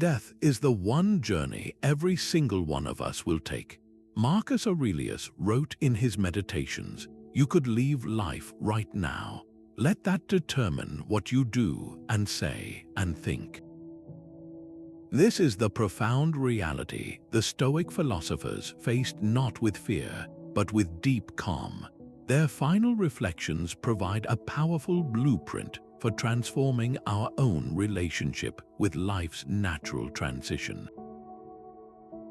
Death is the one journey every single one of us will take. Marcus Aurelius wrote in his Meditations, "You could leave life right now. Let that determine what you do and say and think." This is the profound reality the Stoic philosophers faced not with fear, but with deep calm. Their final reflections provide a powerful blueprint for transforming our own relationship with life's natural transition.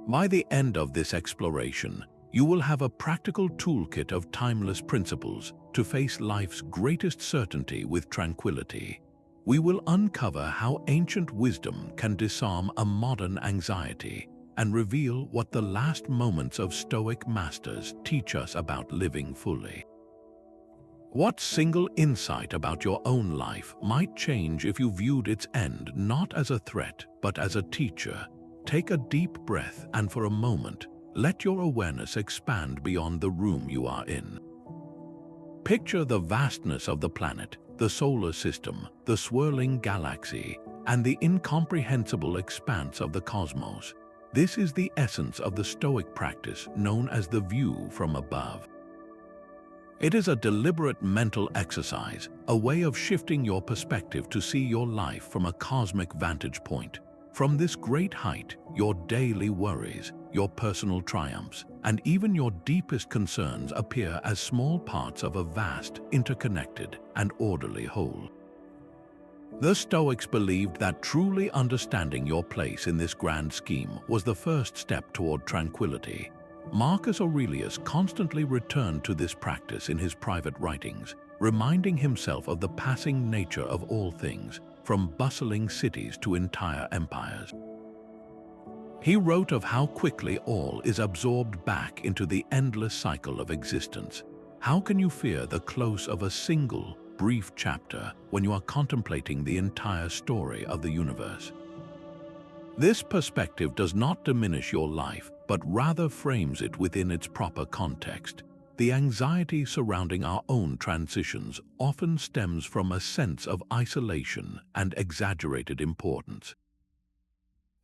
By the end of this exploration, you will have a practical toolkit of timeless principles to face life's greatest certainty with tranquility. We will uncover how ancient wisdom can disarm a modern anxiety and reveal what the last moments of Stoic masters teach us about living fully. What single insight about your own life might change if you viewed its end not as a threat, but as a teacher? Take a deep breath and for a moment, let your awareness expand beyond the room you are in. Picture the vastness of the planet, the solar system, the swirling galaxy, and the incomprehensible expanse of the cosmos. This is the essence of the Stoic practice known as the view from above. It is a deliberate mental exercise, a way of shifting your perspective to see your life from a cosmic vantage point. From this great height, your daily worries, your personal triumphs, and even your deepest concerns appear as small parts of a vast, interconnected, and orderly whole. The Stoics believed that truly understanding your place in this grand scheme was the first step toward tranquility. Marcus Aurelius constantly returned to this practice in his private writings, reminding himself of the passing nature of all things, from bustling cities to entire empires. He wrote of how quickly all is absorbed back into the endless cycle of existence. How can you fear the close of a single, brief chapter when you are contemplating the entire story of the universe? This perspective does not diminish your life, but rather frames it within its proper context. The anxiety surrounding our own transitions often stems from a sense of isolation and exaggerated importance.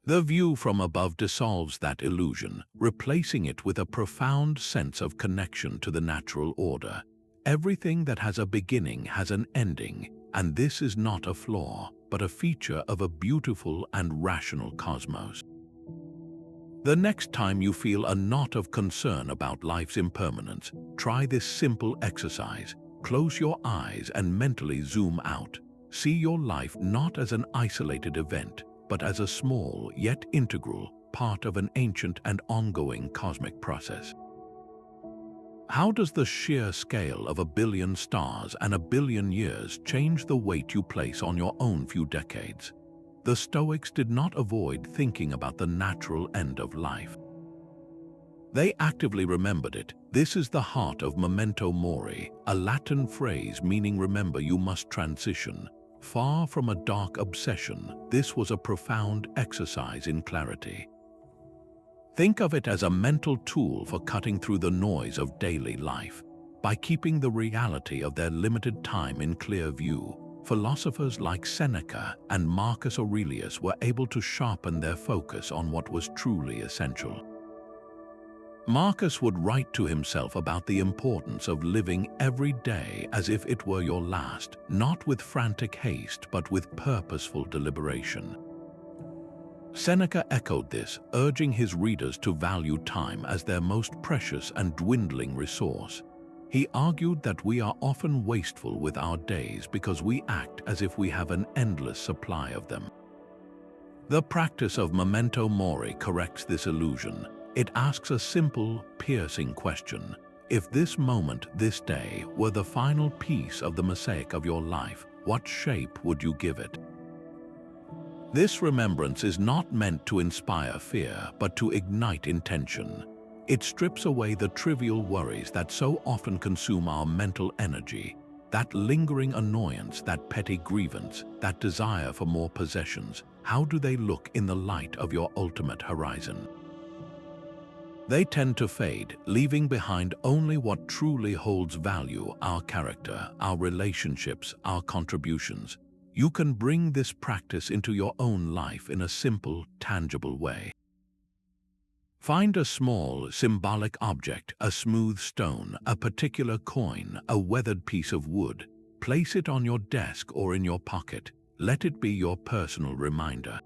The view from above dissolves that illusion, replacing it with a profound sense of connection to the natural order. Everything that has a beginning has an ending, and this is not a flaw, but a feature of a beautiful and rational cosmos. The next time you feel a knot of concern about life's impermanence, try this simple exercise. Close your eyes and mentally zoom out. See your life not as an isolated event, but as a small yet integral part of an ancient and ongoing cosmic process. How does the sheer scale of 1 billion stars and 1 billion years change the weight you place on your own few decades? The Stoics did not avoid thinking about the natural end of life. They actively remembered it. This is the heart of Memento Mori, a Latin phrase meaning remember you must transition. Far from a dark obsession, this was a profound exercise in clarity. Think of it as a mental tool for cutting through the noise of daily life. By keeping the reality of their limited time in clear view, philosophers like Seneca and Marcus Aurelius were able to sharpen their focus on what was truly essential. Marcus would write to himself about the importance of living every day as if it were your last, not with frantic haste but with purposeful deliberation. Seneca echoed this, urging his readers to value time as their most precious and dwindling resource. He argued that we are often wasteful with our days because we act as if we have an endless supply of them. The practice of Memento Mori corrects this illusion. It asks a simple, piercing question. If this moment, this day, were the final piece of the mosaic of your life, what shape would you give it? This remembrance is not meant to inspire fear, but to ignite intention. It strips away the trivial worries that so often consume our mental energy, that lingering annoyance, that petty grievance, that desire for more possessions. How do they look in the light of your ultimate horizon? They tend to fade, leaving behind only what truly holds value: our character, our relationships, our contributions. You can bring this practice into your own life in a simple, tangible way. Find a small, symbolic object, a smooth stone, a particular coin, a weathered piece of wood. Place it on your desk or in your pocket. Let it be your personal reminder.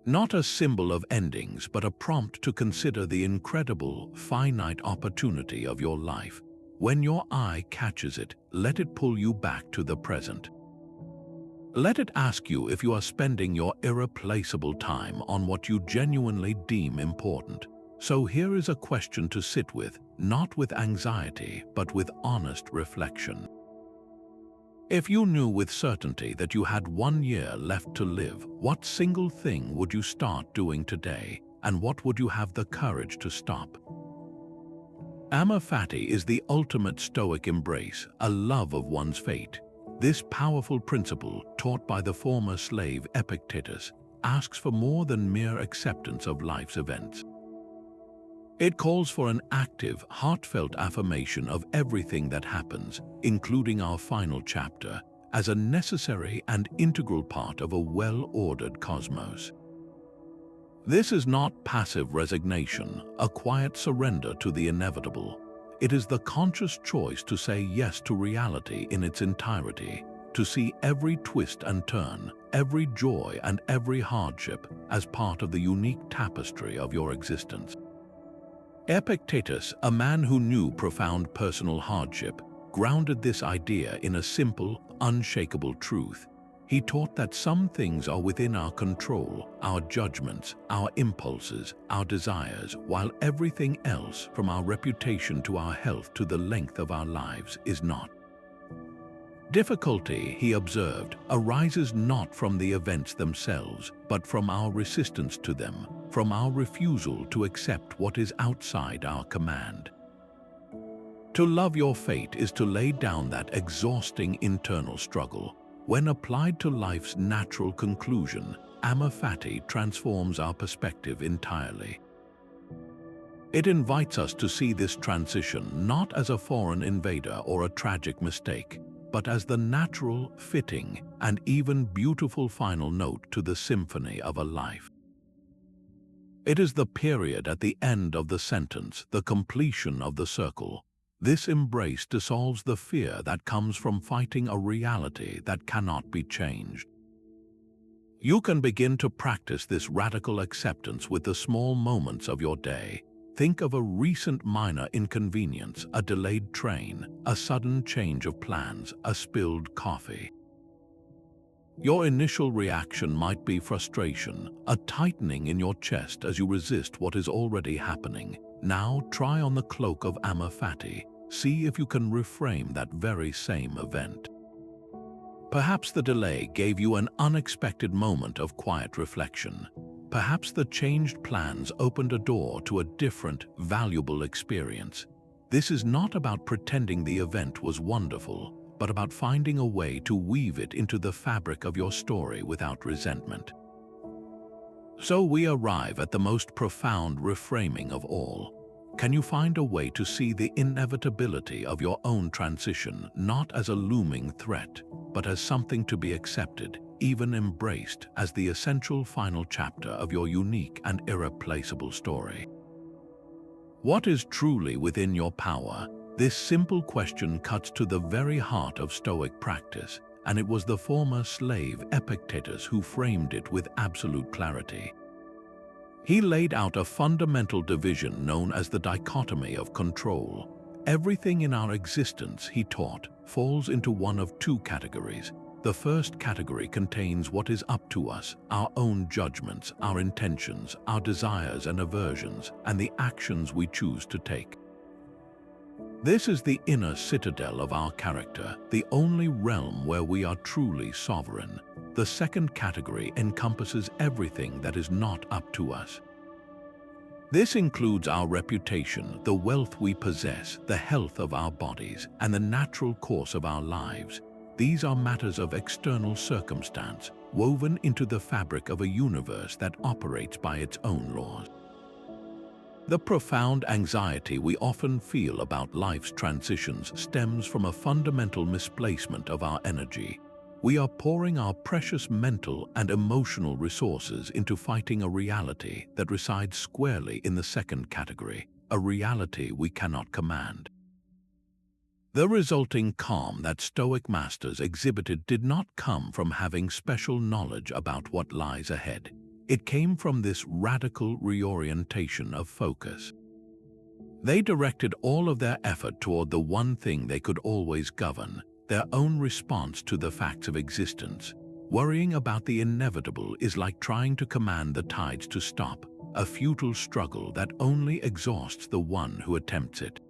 Not a symbol of endings, but a prompt to consider the incredible, finite opportunity of your life. When your eye catches it, let it pull you back to the present. Let it ask you if you are spending your irreplaceable time on what you genuinely deem important. So here is a question to sit with, not with anxiety, but with honest reflection. If you knew with certainty that you had 1 year left to live, what single thing would you start doing today, and what would you have the courage to stop? Amor Fati is the ultimate Stoic embrace, a love of one's fate. This powerful principle, taught by the former slave Epictetus, asks for more than mere acceptance of life's events. It calls for an active, heartfelt affirmation of everything that happens, including our final chapter, as a necessary and integral part of a well-ordered cosmos. This is not passive resignation, a quiet surrender to the inevitable. It is the conscious choice to say yes to reality in its entirety, to see every twist and turn, every joy and every hardship as part of the unique tapestry of your existence. Epictetus, a man who knew profound personal hardship, grounded this idea in a simple, unshakable truth. He taught that some things are within our control, our judgments, our impulses, our desires, while everything else, from our reputation to our health to the length of our lives, is not. Difficulty, he observed, arises not from the events themselves, but from our resistance to them, from our refusal to accept what is outside our command. To love your fate is to lay down that exhausting internal struggle. When applied to life's natural conclusion, Amor Fati transforms our perspective entirely. It invites us to see this transition not as a foreign invader or a tragic mistake, but as the natural, fitting, and even beautiful final note to the symphony of a life. It is the period at the end of the sentence, the completion of the circle. This embrace dissolves the fear that comes from fighting a reality that cannot be changed. You can begin to practice this radical acceptance with the small moments of your day. Think of a recent minor inconvenience, a delayed train, a sudden change of plans, a spilled coffee. Your initial reaction might be frustration, a tightening in your chest as you resist what is already happening. Now try on the cloak of Amor Fati. See if you can reframe that very same event. Perhaps the delay gave you an unexpected moment of quiet reflection. Perhaps the changed plans opened a door to a different, valuable experience. This is not about pretending the event was wonderful, but about finding a way to weave it into the fabric of your story without resentment. So we arrive at the most profound reframing of all. Can you find a way to see the inevitability of your own transition not as a looming threat, but as something to be accepted, even embraced, as the essential final chapter of your unique and irreplaceable story? What is truly within your power? This simple question cuts to the very heart of Stoic practice, and it was the former slave Epictetus who framed it with absolute clarity. He laid out a fundamental division known as the Dichotomy of Control. Everything in our existence, he taught, falls into one of two categories. The first category contains what is up to us, our own judgments, our intentions, our desires and aversions, and the actions we choose to take. This is the inner citadel of our character, the only realm where we are truly sovereign. The second category encompasses everything that is not up to us. This includes our reputation, the wealth we possess, the health of our bodies, and the natural course of our lives. These are matters of external circumstance, woven into the fabric of a universe that operates by its own laws. The profound anxiety we often feel about life's transitions stems from a fundamental misplacement of our energy. We are pouring our precious mental and emotional resources into fighting a reality that resides squarely in the second category, a reality we cannot command. The resulting calm that Stoic masters exhibited did not come from having special knowledge about what lies ahead. It came from this radical reorientation of focus. They directed all of their effort toward the one thing they could always govern, their own response to the facts of existence. Worrying about the inevitable is like trying to command the tides to stop, a futile struggle that only exhausts the one who attempts it.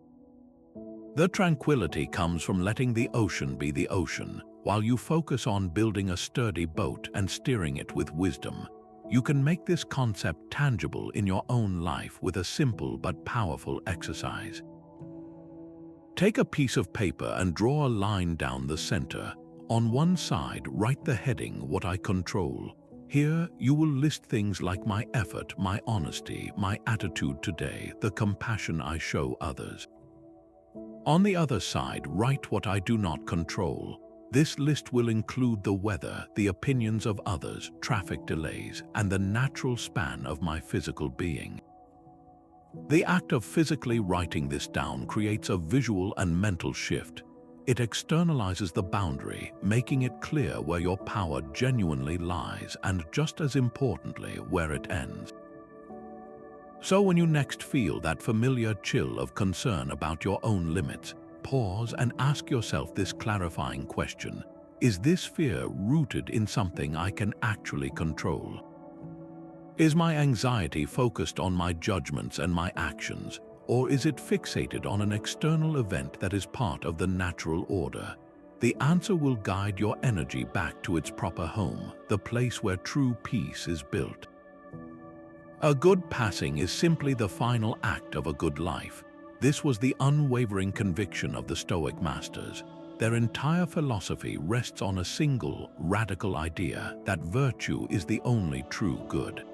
The tranquility comes from letting the ocean be the ocean, while you focus on building a sturdy boat and steering it with wisdom. You can make this concept tangible in your own life with a simple but powerful exercise. Take a piece of paper and draw a line down the center. On one side, write the heading, "What I control." Here, you will list things like my effort, my honesty, my attitude today, the compassion I show others. On the other side, write what I do not control. This list will include the weather, the opinions of others, traffic delays, and the natural span of my physical being. The act of physically writing this down creates a visual and mental shift. It externalizes the boundary, making it clear where your power genuinely lies and, just as importantly, where it ends. So when you next feel that familiar chill of concern about your own limits, pause and ask yourself this clarifying question: is this fear rooted in something I can actually control? Is my anxiety focused on my judgments and my actions, or is it fixated on an external event that is part of the natural order? The answer will guide your energy back to its proper home, the place where true peace is built. A good passing is simply the final act of a good life. This was the unwavering conviction of the Stoic masters. Their entire philosophy rests on a single, radical idea that virtue is the only true good.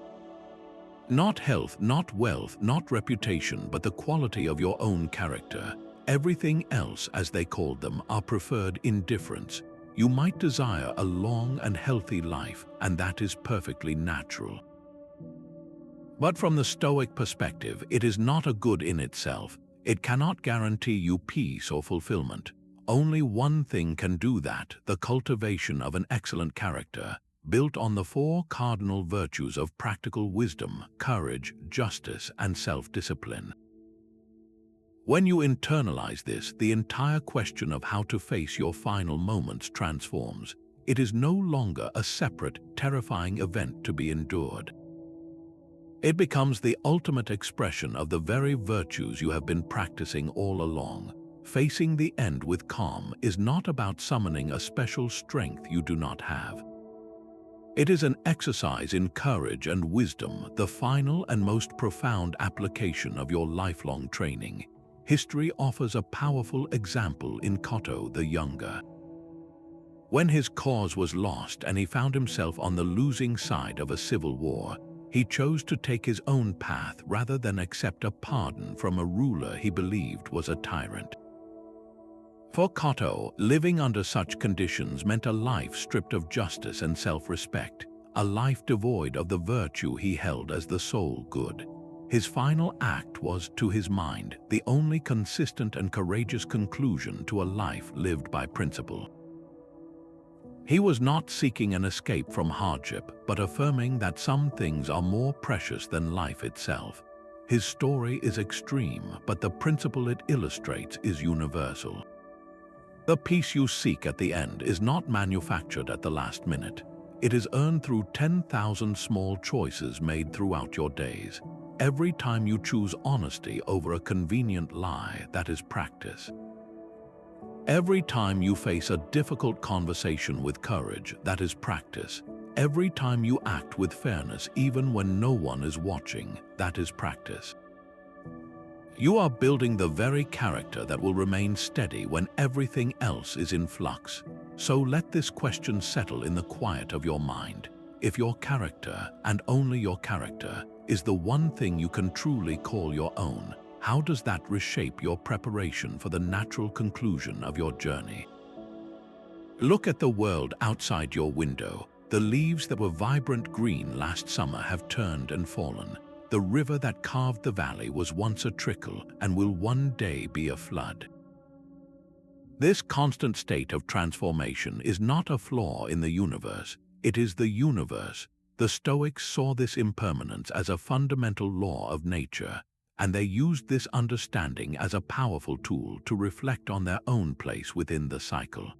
Not health, not wealth, not reputation, but the quality of your own character. Everything else, as they called them, are preferred indifference. You might desire a long and healthy life, and that is perfectly natural. But from the Stoic perspective, it is not a good in itself. It cannot guarantee you peace or fulfillment. Only one thing can do that: the cultivation of an excellent character, built on the four cardinal virtues of practical wisdom, courage, justice, and self-discipline. When you internalize this, the entire question of how to face your final moments transforms. It is no longer a separate, terrifying event to be endured. It becomes the ultimate expression of the very virtues you have been practicing all along. Facing the end with calm is not about summoning a special strength you do not have. It is an exercise in courage and wisdom, the final and most profound application of your lifelong training. History offers a powerful example in Cato the Younger. When his cause was lost and he found himself on the losing side of a civil war, he chose to take his own path rather than accept a pardon from a ruler he believed was a tyrant. For Cato, living under such conditions meant a life stripped of justice and self-respect, a life devoid of the virtue he held as the sole good. His final act was, to his mind, the only consistent and courageous conclusion to a life lived by principle. He was not seeking an escape from hardship, but affirming that some things are more precious than life itself. His story is extreme, but the principle it illustrates is universal. The peace you seek at the end is not manufactured at the last minute. It is earned through 10,000 small choices made throughout your days. Every time you choose honesty over a convenient lie, that is practice. Every time you face a difficult conversation with courage, that is practice. Every time you act with fairness even when no one is watching, that is practice. You are building the very character that will remain steady when everything else is in flux. So let this question settle in the quiet of your mind. If your character, and only your character, is the one thing you can truly call your own, how does that reshape your preparation for the natural conclusion of your journey? Look at the world outside your window. The leaves that were vibrant green last summer have turned and fallen. The river that carved the valley was once a trickle and will one day be a flood. This constant state of transformation is not a flaw in the universe, it is the universe. The Stoics saw this impermanence as a fundamental law of nature, and they used this understanding as a powerful tool to reflect on their own place within the cycle.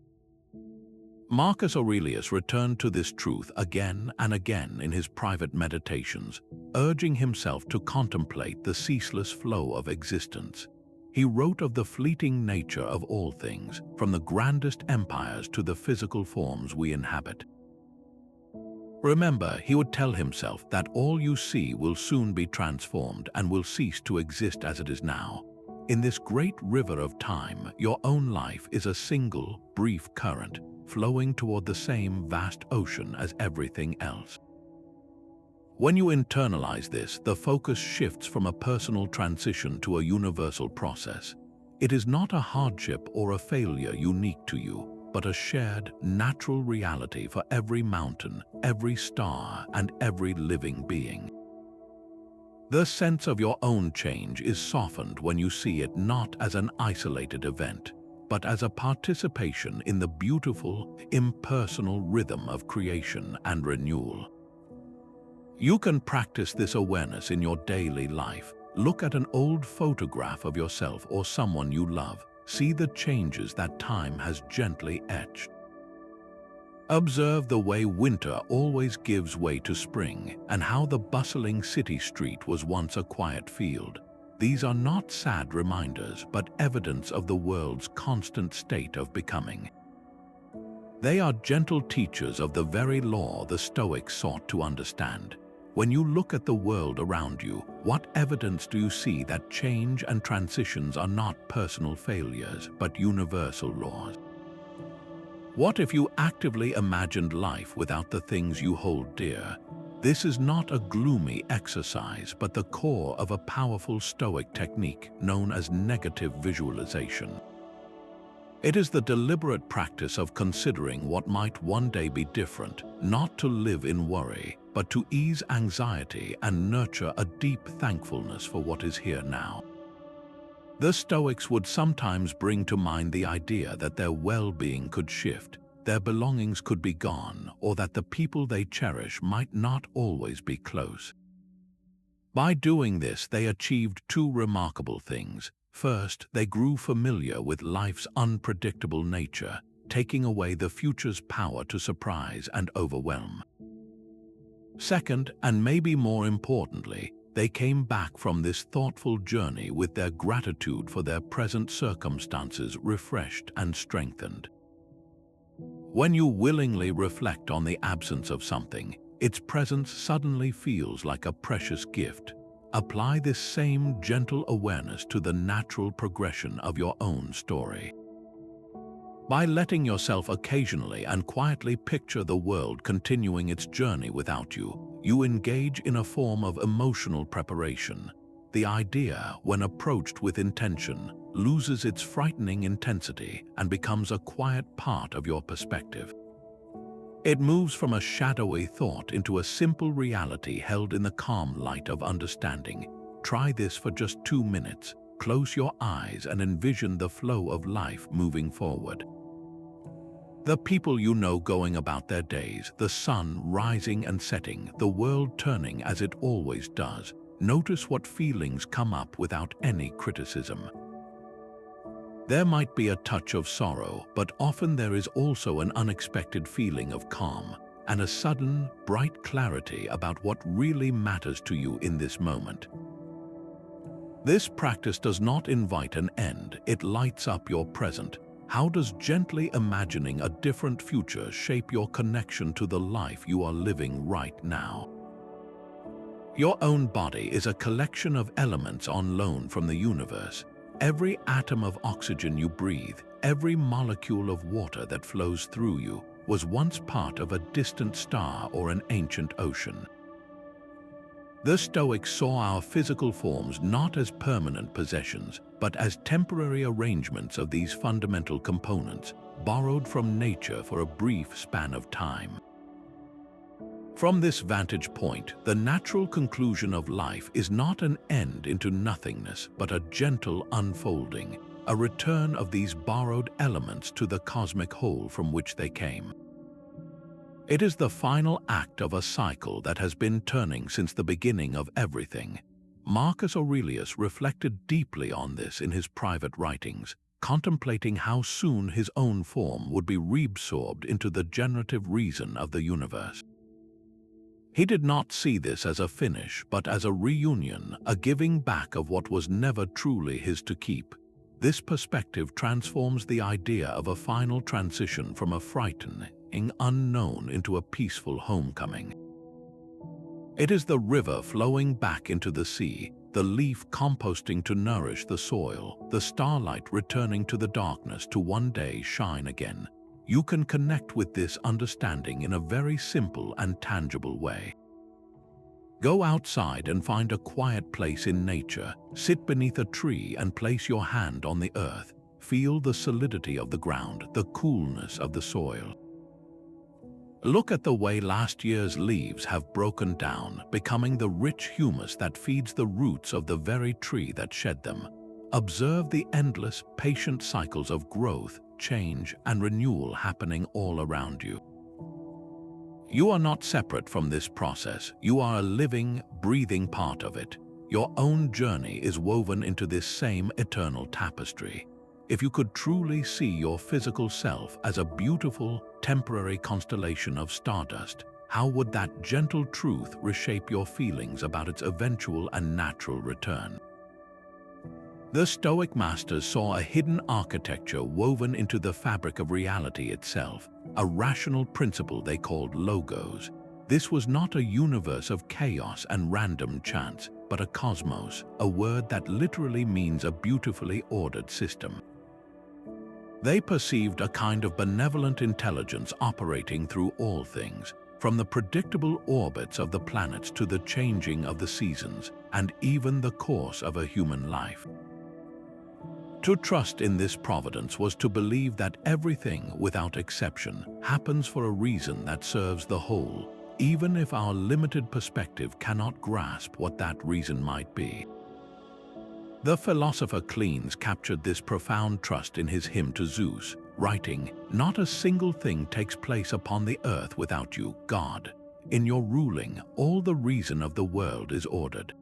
Marcus Aurelius returned to this truth again and again in his private meditations, urging himself to contemplate the ceaseless flow of existence. He wrote of the fleeting nature of all things, from the grandest empires to the physical forms we inhabit. Remember, he would tell himself that all you see will soon be transformed and will cease to exist as it is now. In this great river of time, your own life is a single, brief current, flowing toward the same vast ocean as everything else. When you internalize this, the focus shifts from a personal transition to a universal process. It is not a hardship or a failure unique to you, but a shared, natural reality for every mountain, every star, and every living being. The sense of your own change is softened when you see it not as an isolated event, but as a participation in the beautiful, impersonal rhythm of creation and renewal. You can practice this awareness in your daily life. Look at an old photograph of yourself or someone you love. See the changes that time has gently etched. Observe the way winter always gives way to spring, and how the bustling city street was once a quiet field. These are not sad reminders, but evidence of the world's constant state of becoming. They are gentle teachers of the very law the Stoics sought to understand. When you look at the world around you, what evidence do you see that change and transitions are not personal failures, but universal laws? What if you actively imagined life without the things you hold dear? This is not a gloomy exercise, but the core of a powerful Stoic technique known as negative visualization. It is the deliberate practice of considering what might one day be different, not to live in worry, but to ease anxiety and nurture a deep thankfulness for what is here now. The Stoics would sometimes bring to mind the idea that their well-being could shift, their belongings could be gone, or that the people they cherish might not always be close. By doing this, they achieved two remarkable things. First, they grew familiar with life's unpredictable nature, taking away the future's power to surprise and overwhelm. Second, and maybe more importantly, they came back from this thoughtful journey with their gratitude for their present circumstances refreshed and strengthened. When you willingly reflect on the absence of something, its presence suddenly feels like a precious gift. Apply this same gentle awareness to the natural progression of your own story. By letting yourself occasionally and quietly picture the world continuing its journey without you, you engage in a form of emotional preparation. The idea, when approached with intention, loses its frightening intensity and becomes a quiet part of your perspective. It moves from a shadowy thought into a simple reality held in the calm light of understanding. Try this for just 2 minutes. Close your eyes and envision the flow of life moving forward. The people you know going about their days, the sun rising and setting, the world turning as it always does. Notice what feelings come up without any criticism. There might be a touch of sorrow, but often there is also an unexpected feeling of calm and a sudden, bright clarity about what really matters to you in this moment. This practice does not invite an end, it lights up your present. How does gently imagining a different future shape your connection to the life you are living right now? Your own body is a collection of elements on loan from the universe. Every atom of oxygen you breathe, every molecule of water that flows through you, was once part of a distant star or an ancient ocean. The Stoics saw our physical forms not as permanent possessions, but as temporary arrangements of these fundamental components, borrowed from nature for a brief span of time. From this vantage point, the natural conclusion of life is not an end into nothingness, but a gentle unfolding, a return of these borrowed elements to the cosmic whole from which they came. It is the final act of a cycle that has been turning since the beginning of everything. Marcus Aurelius reflected deeply on this in his private writings, contemplating how soon his own form would be reabsorbed into the generative reason of the universe. He did not see this as a finish, but as a reunion, a giving back of what was never truly his to keep. This perspective transforms the idea of a final transition from a frightening unknown into a peaceful homecoming. It is the river flowing back into the sea, the leaf composting to nourish the soil, the starlight returning to the darkness to one day shine again. You can connect with this understanding in a very simple and tangible way. Go outside and find a quiet place in nature. Sit beneath a tree and place your hand on the earth. Feel the solidity of the ground, the coolness of the soil. Look at the way last year's leaves have broken down, becoming the rich humus that feeds the roots of the very tree that shed them. Observe the endless, patient cycles of growth, change, and renewal happening all around you. You are not separate from this process. You are a living, breathing part of it. Your own journey is woven into this same eternal tapestry. If you could truly see your physical self as a beautiful, temporary constellation of stardust, how would that gentle truth reshape your feelings about its eventual and natural return? The Stoic masters saw a hidden architecture woven into the fabric of reality itself, a rational principle they called logos. This was not a universe of chaos and random chance, but a cosmos, a word that literally means a beautifully ordered system. They perceived a kind of benevolent intelligence operating through all things, from the predictable orbits of the planets to the changing of the seasons, and even the course of a human life. To trust in this providence was to believe that everything, without exception, happens for a reason that serves the whole, even if our limited perspective cannot grasp what that reason might be. The philosopher Cleans captured this profound trust in his hymn to Zeus, writing, "Not a single thing takes place upon the earth without you, God. In your ruling, all the reason of the world is ordered."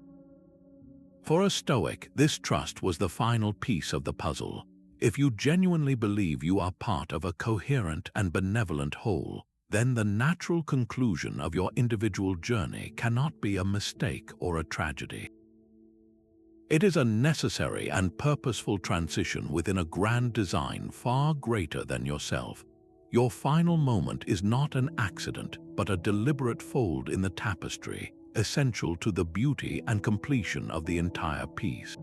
For a Stoic, this trust was the final piece of the puzzle. If you genuinely believe you are part of a coherent and benevolent whole, then the natural conclusion of your individual journey cannot be a mistake or a tragedy. It is a necessary and purposeful transition within a grand design far greater than yourself. Your final moment is not an accident, but a deliberate fold in the tapestry, essential to the beauty and completion of the entire piece.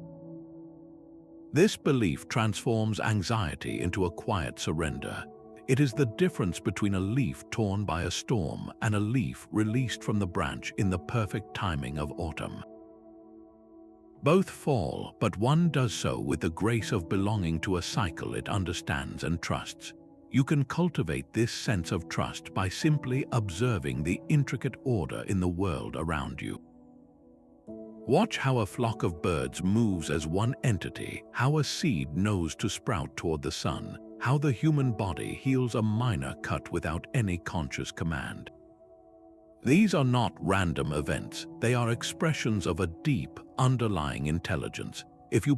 This belief transforms anxiety into a quiet surrender. It is the difference between a leaf torn by a storm and a leaf released from the branch in the perfect timing of autumn. Both fall, but one does so with the grace of belonging to a cycle it understands and trusts. You can cultivate this sense of trust by simply observing the intricate order in the world around you. Watch how a flock of birds moves as one entity, how a seed knows to sprout toward the sun, how the human body heals a minor cut without any conscious command. These are not random events, they are expressions of a deep, underlying intelligence. If you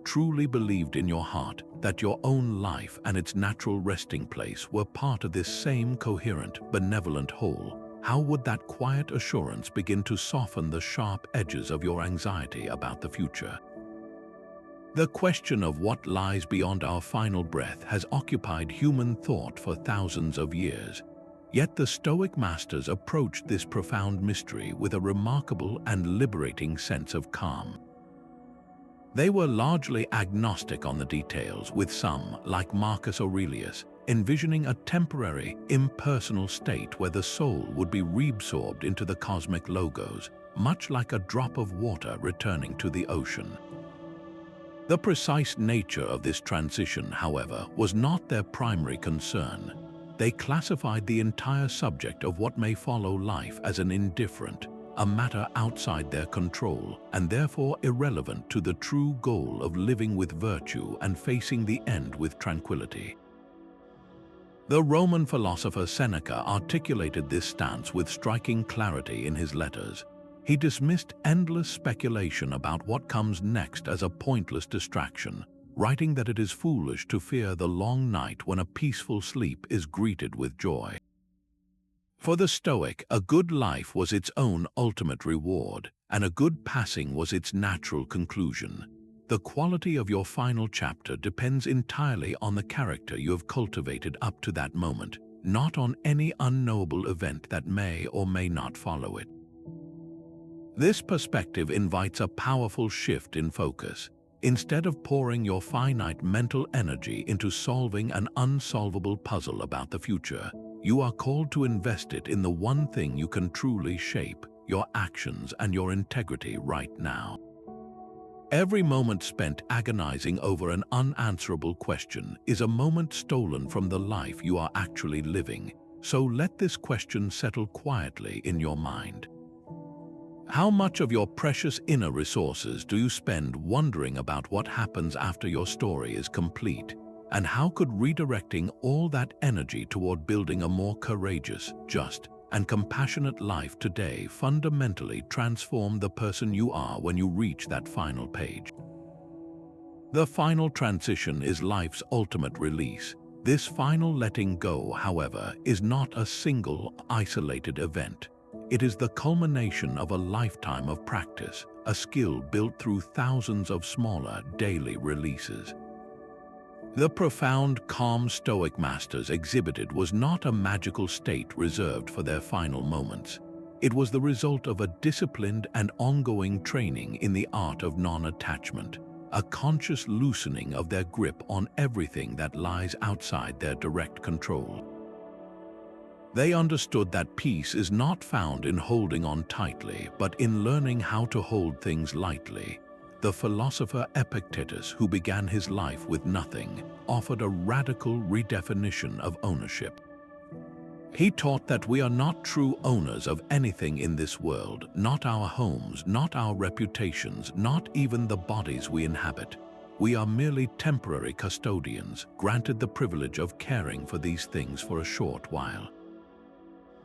truly believed in your heart, that your own life and its natural resting place were part of this same coherent, benevolent whole, how would that quiet assurance begin to soften the sharp edges of your anxiety about the future? The question of what lies beyond our final breath has occupied human thought for thousands of years. Yet the Stoic masters approached this profound mystery with a remarkable and liberating sense of calm. They were largely agnostic on the details, with some, like Marcus Aurelius, envisioning a temporary, impersonal state where the soul would be reabsorbed into the cosmic logos, much like a drop of water returning to the ocean. The precise nature of this transition, however, was not their primary concern. They classified the entire subject of what may follow life as an indifferent, a matter outside their control, and therefore irrelevant to the true goal of living with virtue and facing the end with tranquility. The Roman philosopher Seneca articulated this stance with striking clarity in his letters. He dismissed endless speculation about what comes next as a pointless distraction, writing that it is foolish to fear the long night when a peaceful sleep is greeted with joy. For the Stoic, a good life was its own ultimate reward, and a good passing was its natural conclusion. The quality of your final chapter depends entirely on the character you have cultivated up to that moment, not on any unknowable event that may or may not follow it. This perspective invites a powerful shift in focus. Instead of pouring your finite mental energy into solving an unsolvable puzzle about the future, you are called to invest it in the one thing you can truly shape: your actions and your integrity right now. Every moment spent agonizing over an unanswerable question is a moment stolen from the life you are actually living, so let this question settle quietly in your mind. How much of your precious inner resources do you spend wondering about what happens after your story is complete? And how could redirecting all that energy toward building a more courageous, just, and compassionate life today fundamentally transform the person you are when you reach that final page? The final transition is life's ultimate release. This final letting go, however, is not a single, isolated event. It is the culmination of a lifetime of practice, a skill built through thousands of smaller, daily releases. The profound, calm Stoic masters exhibited was not a magical state reserved for their final moments. It was the result of a disciplined and ongoing training in the art of non-attachment, a conscious loosening of their grip on everything that lies outside their direct control. They understood that peace is not found in holding on tightly, but in learning how to hold things lightly. The philosopher Epictetus, who began his life with nothing, offered a radical redefinition of ownership. He taught that we are not true owners of anything in this world, not our homes, not our reputations, not even the bodies we inhabit. We are merely temporary custodians, granted the privilege of caring for these things for a short while.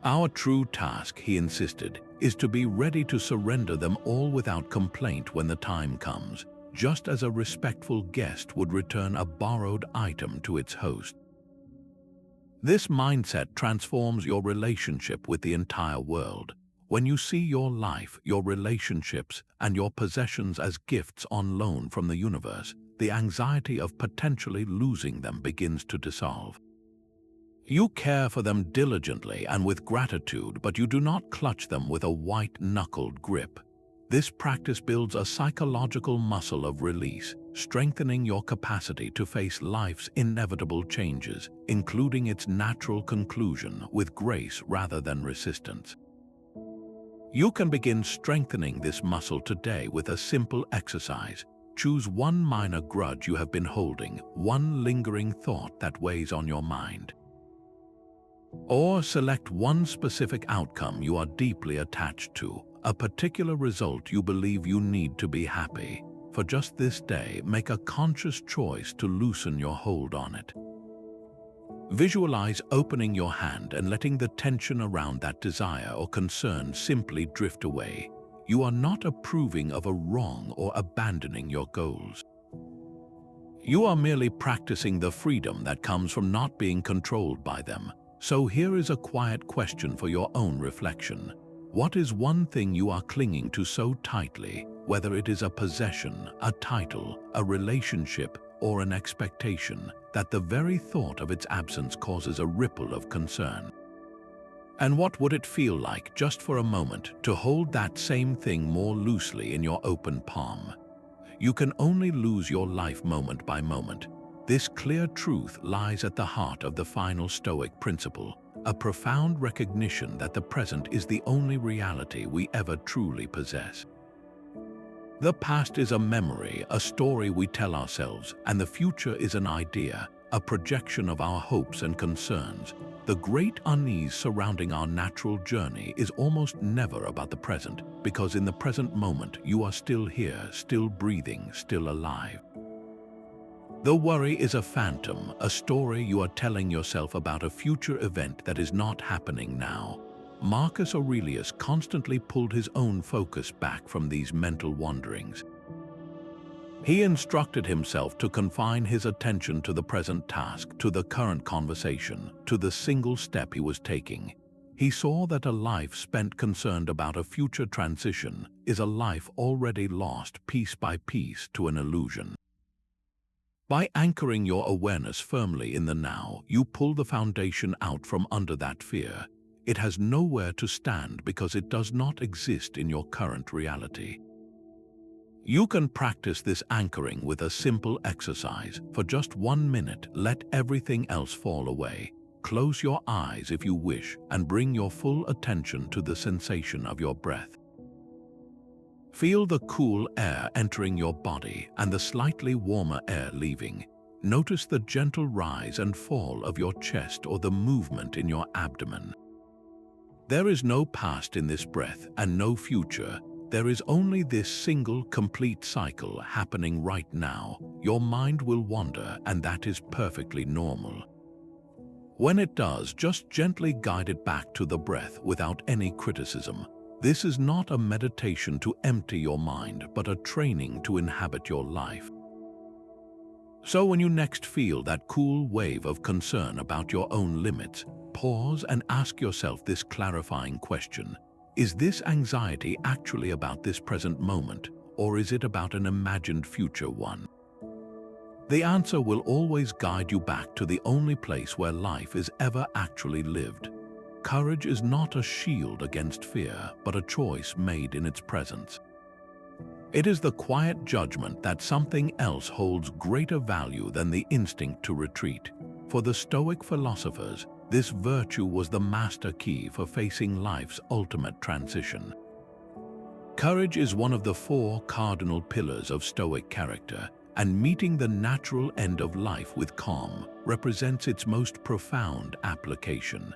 Our true task, he insisted, is to be ready to surrender them all without complaint when the time comes, just as a respectful guest would return a borrowed item to its host. This mindset transforms your relationship with the entire world. When you see your life, your relationships, and your possessions as gifts on loan from the universe, the anxiety of potentially losing them begins to dissolve. You care for them diligently and with gratitude, but you do not clutch them with a white-knuckled grip. This practice builds a psychological muscle of release, strengthening your capacity to face life's inevitable changes, including its natural conclusion, with grace rather than resistance. You can begin strengthening this muscle today with a simple exercise. Choose one minor grudge you have been holding, one lingering thought that weighs on your mind. Or select one specific outcome you are deeply attached to, a particular result you believe you need to be happy. For just this day, make a conscious choice to loosen your hold on it. Visualize opening your hand and letting the tension around that desire or concern simply drift away. You are not approving of a wrong or abandoning your goals. You are merely practicing the freedom that comes from not being controlled by them. So here is a quiet question for your own reflection. What is one thing you are clinging to so tightly, whether it is a possession, a title, a relationship, or an expectation, that the very thought of its absence causes a ripple of concern? And what would it feel like, just for a moment, to hold that same thing more loosely in your open palm? You can only lose your life moment by moment. This clear truth lies at the heart of the final Stoic principle, a profound recognition that the present is the only reality we ever truly possess. The past is a memory, a story we tell ourselves, and the future is an idea, a projection of our hopes and concerns. The great unease surrounding our natural journey is almost never about the present, because in the present moment you are still here, still breathing, still alive. The worry is a phantom, a story you are telling yourself about a future event that is not happening now. Marcus Aurelius constantly pulled his own focus back from these mental wanderings. He instructed himself to confine his attention to the present task, to the current conversation, to the single step he was taking. He saw that a life spent concerned about a future transition is a life already lost piece by piece to an illusion. By anchoring your awareness firmly in the now, you pull the foundation out from under that fear. It has nowhere to stand because it does not exist in your current reality. You can practice this anchoring with a simple exercise. For just 1 minute, let everything else fall away. Close your eyes if you wish and bring your full attention to the sensation of your breath. Feel the cool air entering your body and the slightly warmer air leaving. Notice the gentle rise and fall of your chest or the movement in your abdomen. There is no past in this breath and no future. There is only this single, complete cycle happening right now. Your mind will wander, and that is perfectly normal. When it does, just gently guide it back to the breath without any criticism. This is not a meditation to empty your mind, but a training to inhabit your life. So when you next feel that cool wave of concern about your own limits, pause and ask yourself this clarifying question. Is this anxiety actually about this present moment, or is it about an imagined future one? The answer will always guide you back to the only place where life is ever actually lived. Courage is not a shield against fear, but a choice made in its presence. It is the quiet judgment that something else holds greater value than the instinct to retreat. For the Stoic philosophers, this virtue was the master key for facing life's ultimate transition. Courage is one of the 4 cardinal pillars of Stoic character, and meeting the natural end of life with calm represents its most profound application.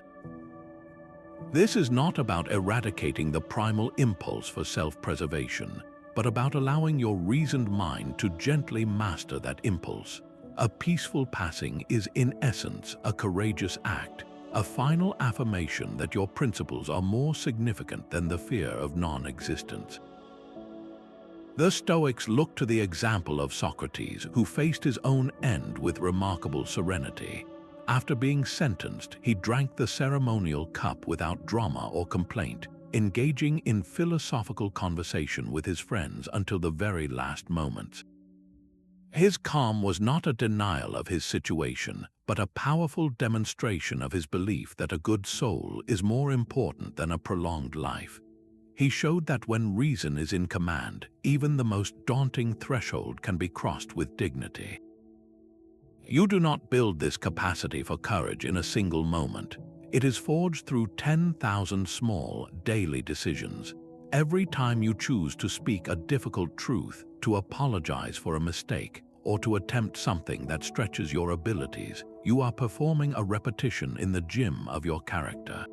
This is not about eradicating the primal impulse for self-preservation, but about allowing your reasoned mind to gently master that impulse. A peaceful passing is in essence a courageous act, a final affirmation that your principles are more significant than the fear of non-existence. The Stoics looked to the example of Socrates, who faced his own end with remarkable serenity. After being sentenced, he drank the ceremonial cup without drama or complaint, engaging in philosophical conversation with his friends until the very last moments. His calm was not a denial of his situation, but a powerful demonstration of his belief that a good soul is more important than a prolonged life. He showed that when reason is in command, even the most daunting threshold can be crossed with dignity. You do not build this capacity for courage in a single moment. It is forged through 10,000 small, daily decisions. Every time you choose to speak a difficult truth, to apologize for a mistake, or to attempt something that stretches your abilities, you are performing a repetition in the gym of your character.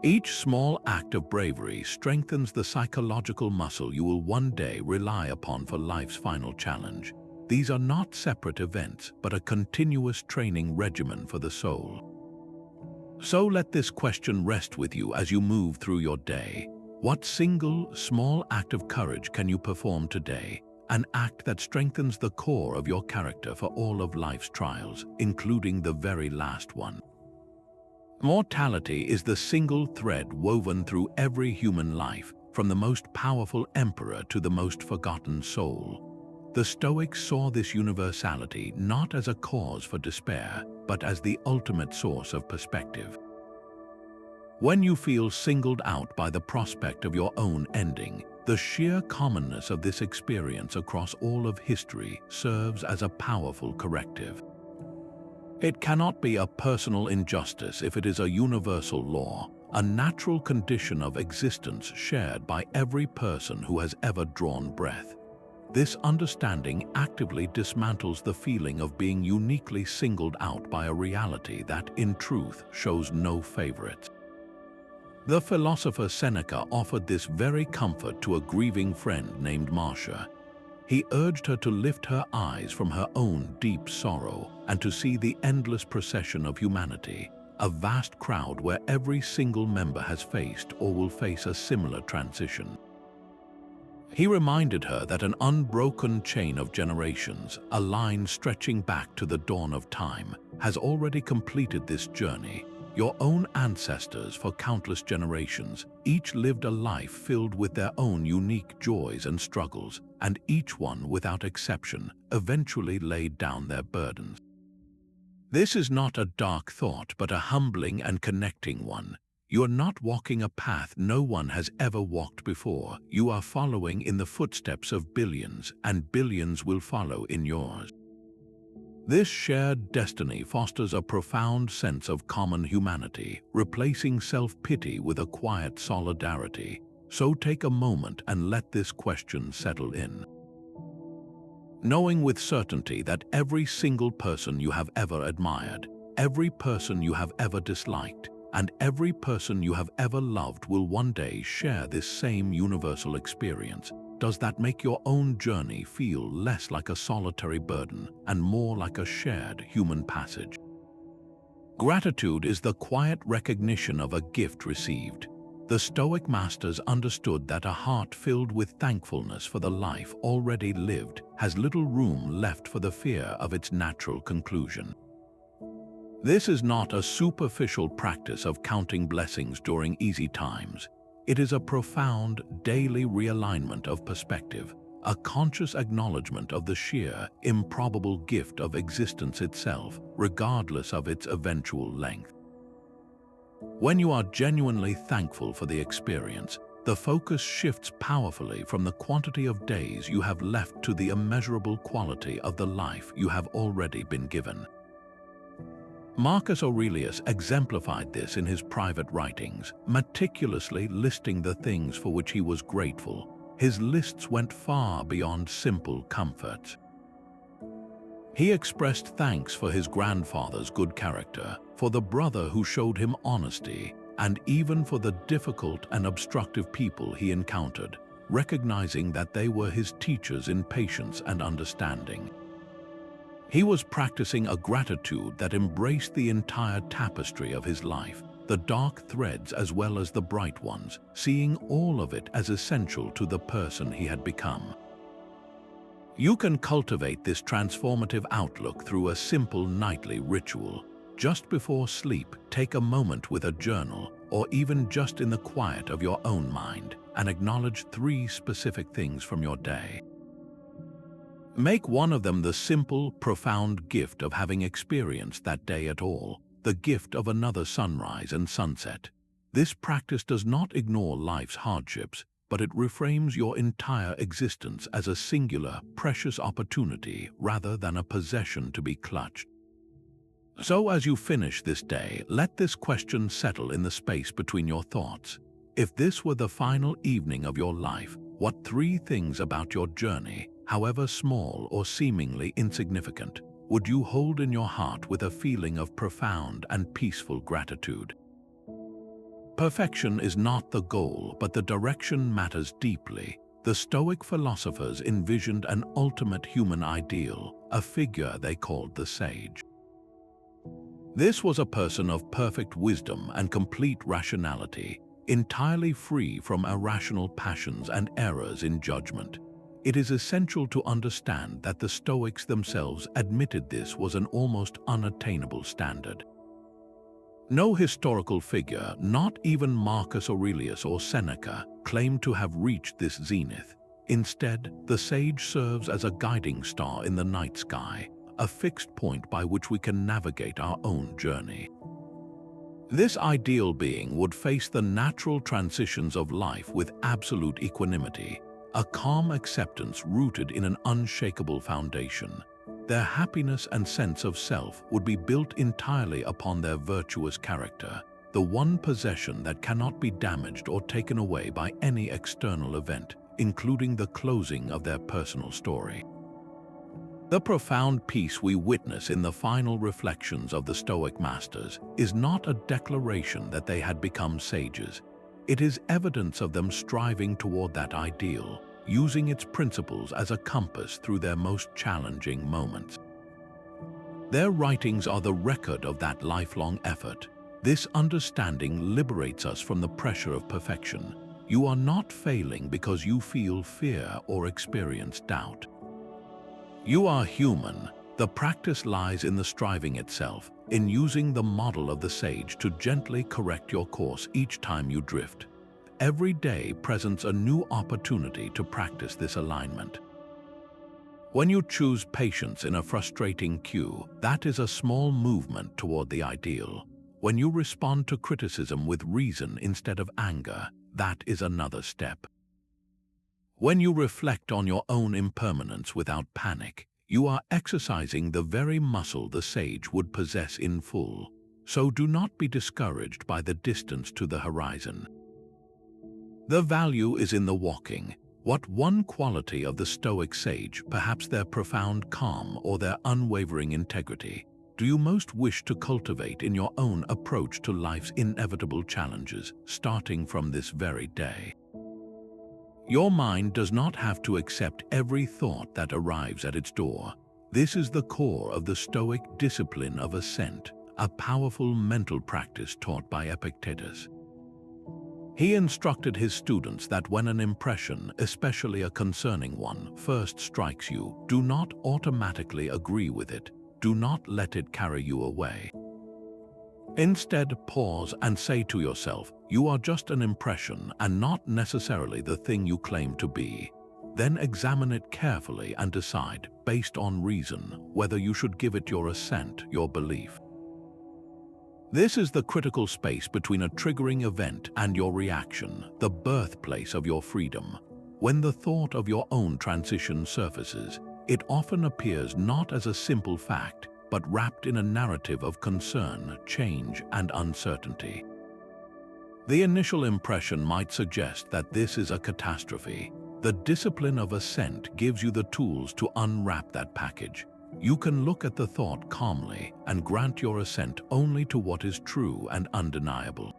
Each small act of bravery strengthens the psychological muscle you will one day rely upon for life's final challenge. These are not separate events, but a continuous training regimen for the soul. So let this question rest with you as you move through your day. What single, small act of courage can you perform today? An act that strengthens the core of your character for all of life's trials, including the very last one. Mortality is the single thread woven through every human life, from the most powerful emperor to the most forgotten soul. The Stoics saw this universality not as a cause for despair, but as the ultimate source of perspective. When you feel singled out by the prospect of your own ending, the sheer commonness of this experience across all of history serves as a powerful corrective. It cannot be a personal injustice if it is a universal law, a natural condition of existence shared by every person who has ever drawn breath. This understanding actively dismantles the feeling of being uniquely singled out by a reality that, in truth, shows no favorites. The philosopher Seneca offered this very comfort to a grieving friend named Marcia. He urged her to lift her eyes from her own deep sorrow and to see the endless procession of humanity, a vast crowd where every single member has faced or will face a similar transition. He reminded her that an unbroken chain of generations, a line stretching back to the dawn of time, has already completed this journey. Your own ancestors for countless generations, each lived a life filled with their own unique joys and struggles, and each one, without exception, eventually laid down their burdens. This is not a dark thought, but a humbling and connecting one. You are not walking a path no one has ever walked before. You are following in the footsteps of billions, and billions will follow in yours. This shared destiny fosters a profound sense of common humanity, replacing self-pity with a quiet solidarity. So take a moment and let this question settle in. Knowing with certainty that every single person you have ever admired, every person you have ever disliked, and every person you have ever loved will one day share this same universal experience, does that make your own journey feel less like a solitary burden and more like a shared human passage? Gratitude is the quiet recognition of a gift received. The Stoic masters understood that a heart filled with thankfulness for the life already lived has little room left for the fear of its natural conclusion. This is not a superficial practice of counting blessings during easy times. It is a profound, daily realignment of perspective, a conscious acknowledgement of the sheer, improbable gift of existence itself, regardless of its eventual length. When you are genuinely thankful for the experience, the focus shifts powerfully from the quantity of days you have left to the immeasurable quality of the life you have already been given. Marcus Aurelius exemplified this in his private writings, meticulously listing the things for which he was grateful. His lists went far beyond simple comforts. He expressed thanks for his grandfather's good character, for the brother who showed him honesty, and even for the difficult and obstructive people he encountered, recognizing that they were his teachers in patience and understanding. He was practicing a gratitude that embraced the entire tapestry of his life, the dark threads as well as the bright ones, seeing all of it as essential to the person he had become. You can cultivate this transformative outlook through a simple nightly ritual. Just before sleep, take a moment with a journal, or even just in the quiet of your own mind, and acknowledge 3 specific things from your day. Make one of them the simple, profound gift of having experienced that day at all, the gift of another sunrise and sunset. This practice does not ignore life's hardships, but it reframes your entire existence as a singular, precious opportunity rather than a possession to be clutched. So as you finish this day, let this question settle in the space between your thoughts. If this were the final evening of your life, what 3 things about your journey, however small or seemingly insignificant, would you hold in your heart with a feeling of profound and peaceful gratitude? Perfection is not the goal, but the direction matters deeply. The Stoic philosophers envisioned an ultimate human ideal, a figure they called the sage. This was a person of perfect wisdom and complete rationality, entirely free from irrational passions and errors in judgment. It is essential to understand that the Stoics themselves admitted this was an almost unattainable standard. No historical figure, not even Marcus Aurelius or Seneca, claimed to have reached this zenith. Instead, the sage serves as a guiding star in the night sky, a fixed point by which we can navigate our own journey. This ideal being would face the natural transitions of life with absolute equanimity, a calm acceptance rooted in an unshakable foundation. Their happiness and sense of self would be built entirely upon their virtuous character, the one possession that cannot be damaged or taken away by any external event, including the closing of their personal story. The profound peace we witness in the final reflections of the Stoic masters is not a declaration that they had become sages. It is evidence of them striving toward that ideal, using its principles as a compass through their most challenging moments. Their writings are the record of that lifelong effort. This understanding liberates us from the pressure of perfection. You are not failing because you feel fear or experience doubt. You are human. The practice lies in the striving itself, in using the model of the sage to gently correct your course each time you drift. Every day presents a new opportunity to practice this alignment. When you choose patience in a frustrating queue, that is a small movement toward the ideal. When you respond to criticism with reason instead of anger, that is another step. When you reflect on your own impermanence without panic, you are exercising the very muscle the sage would possess in full. So do not be discouraged by the distance to the horizon. The value is in the walking. What one quality of the Stoic sage, perhaps their profound calm or their unwavering integrity, do you most wish to cultivate in your own approach to life's inevitable challenges, starting from this very day? Your mind does not have to accept every thought that arrives at its door. This is the core of the Stoic Discipline of Assent, a powerful mental practice taught by Epictetus. He instructed his students that when an impression, especially a concerning one, first strikes you, do not automatically agree with it. Do not let it carry you away. Instead, pause and say to yourself, you are just an impression and not necessarily the thing you claim to be. Then examine it carefully and decide, based on reason, whether you should give it your assent, your belief. This is the critical space between a triggering event and your reaction, the birthplace of your freedom. When the thought of your own transition surfaces, it often appears not as a simple fact, but wrapped in a narrative of concern, change, and uncertainty. The initial impression might suggest that this is a catastrophe. The discipline of assent gives you the tools to unwrap that package. You can look at the thought calmly and grant your assent only to what is true and undeniable.